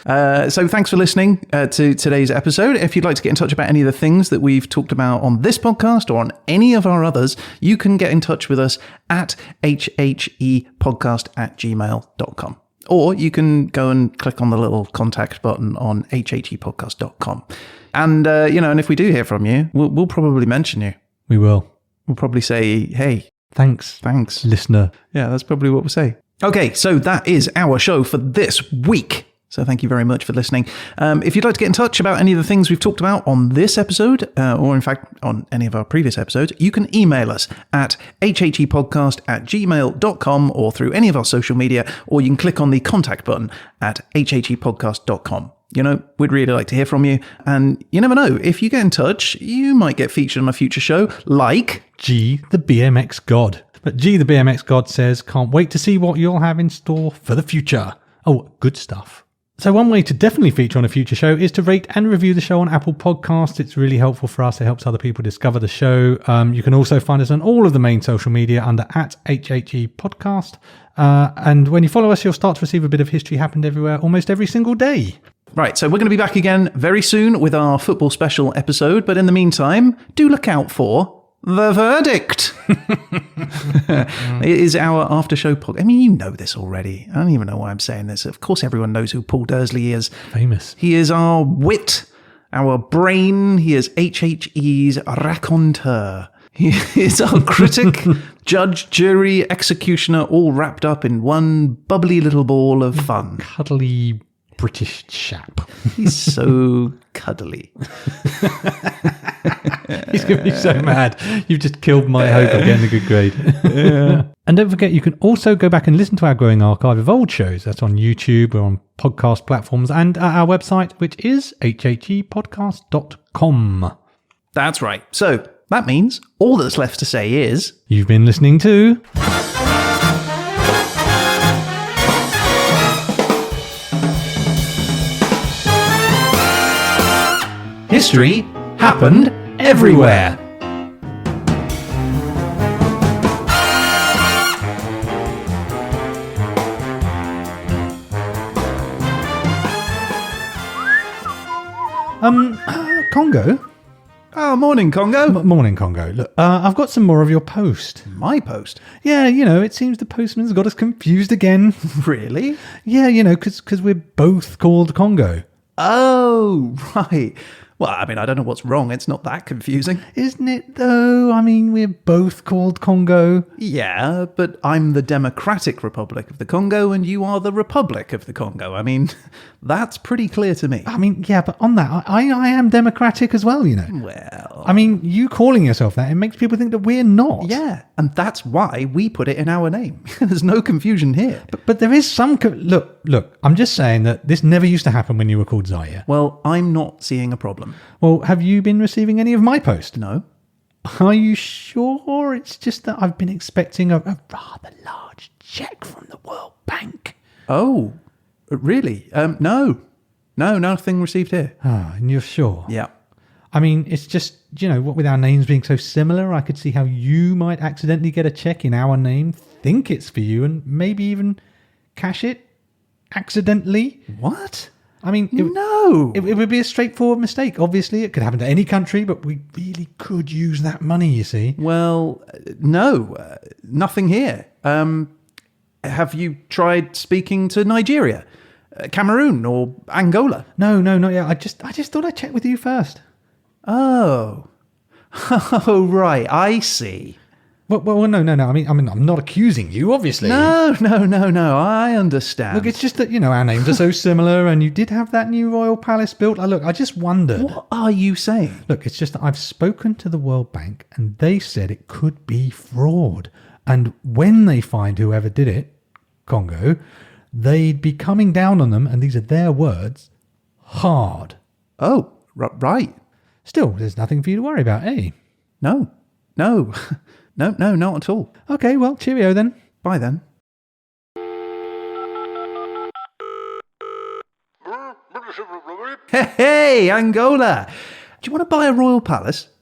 So thanks for listening to today's episode. If you'd like to get in touch about any of the things that we've talked about on this podcast or on any of our others, you can get in touch with us at hhepodcast@gmail.com. Or you can go and click on the little contact button on hhepodcast.com. And, and if we do hear from you, we'll probably mention you. We will. We'll probably say, hey. Thanks, listener. Yeah, that's probably what we'll say. Okay, so that is our show for this week. So thank you very much for listening. If you'd like to get in touch about any of the things we've talked about on this episode, or in fact on any of our previous episodes, you can email us at hhepodcast@gmail.com or through any of our social media, or you can click on the contact button at hhepodcast.com. We'd really like to hear from you. And you never know, if you get in touch, you might get featured on a future show, like G, the BMX God. But G, the BMX God says, can't wait to see what you'll have in store for the future. Oh, good stuff. So one way to definitely feature on a future show is to rate and review the show on Apple Podcasts. It's really helpful for us. It helps other people discover the show. You can also find us on all of the main social media under at HHE Podcast. And when you follow us, you'll start to receive a bit of History Happened Everywhere almost every single day. Right, so we're going to be back again very soon with our football special episode. But in the meantime, do look out for The Verdict. It is our after show podcast. I mean, you know this already. I don't even know why I'm saying this. Of course, everyone knows who Paul Dursley is. Famous. He is our wit, our brain. He is HHE's raconteur. He is our critic, judge, jury, executioner, all wrapped up in one bubbly little ball of fun. Cuddly British chap. He's so cuddly. He's going to be so mad. You've just killed my hope of getting a good grade. Yeah. And don't forget, you can also go back and listen to our growing archive of old shows. That's on YouTube or on podcast platforms and at our website, which is hhepodcast.com. That's right. So that means all that's left to say is... You've been listening to... History Happened Everywhere. Congo? Oh, morning, Congo. Morning, Congo. Look, I've got some more of your post. My post? Yeah, it seems the postman's got us confused again. Really? Yeah, because we're both called Congo. Oh, right. Well, I mean, I don't know what's wrong. It's not that confusing. Isn't it, though? I mean, we're both called Congo. Yeah, but I'm the Democratic Republic of the Congo and you are the Republic of the Congo. I mean, that's pretty clear to me. I mean, yeah, but on that, I am democratic as well, Well... I mean, you calling yourself that, it makes people think that we're not. Yeah, and that's why we put it in our name. There's no confusion here. But there is some... Look, I'm just saying that this never used to happen when you were called Zaire. Well, I'm not seeing a problem. Well, have you been receiving any of my post? No. Are you sure? It's just that I've been expecting a rather large check from the World Bank. Oh, really? No, nothing received here. Ah, and you're sure? Yeah. I mean, it's just, what with our names being so similar, I could see how you might accidentally get a check in our name, think it's for you, and maybe even cash it accidentally. What? I mean, no. It would be a straightforward mistake. Obviously, it could happen to any country, but we really could use that money, you see. Well, no, nothing here. Have you tried speaking to Nigeria, Cameroon, or Angola? No, not yet. I just thought I'd check with you first. Oh, right. I see. Well, no. I mean, I'm not accusing you, obviously. No. I understand. Look, it's just that, our names are so similar and you did have that new royal palace built. Look, I just wondered. What are you saying? Look, it's just that I've spoken to the World Bank and they said it could be fraud. And when they find whoever did it, Congo, they'd be coming down on them, and these are their words, hard. Oh, right. Still, there's nothing for you to worry about, eh? No, not at all. Okay, well, cheerio then. Bye then. Hey, Angola! Do you want to buy a royal palace?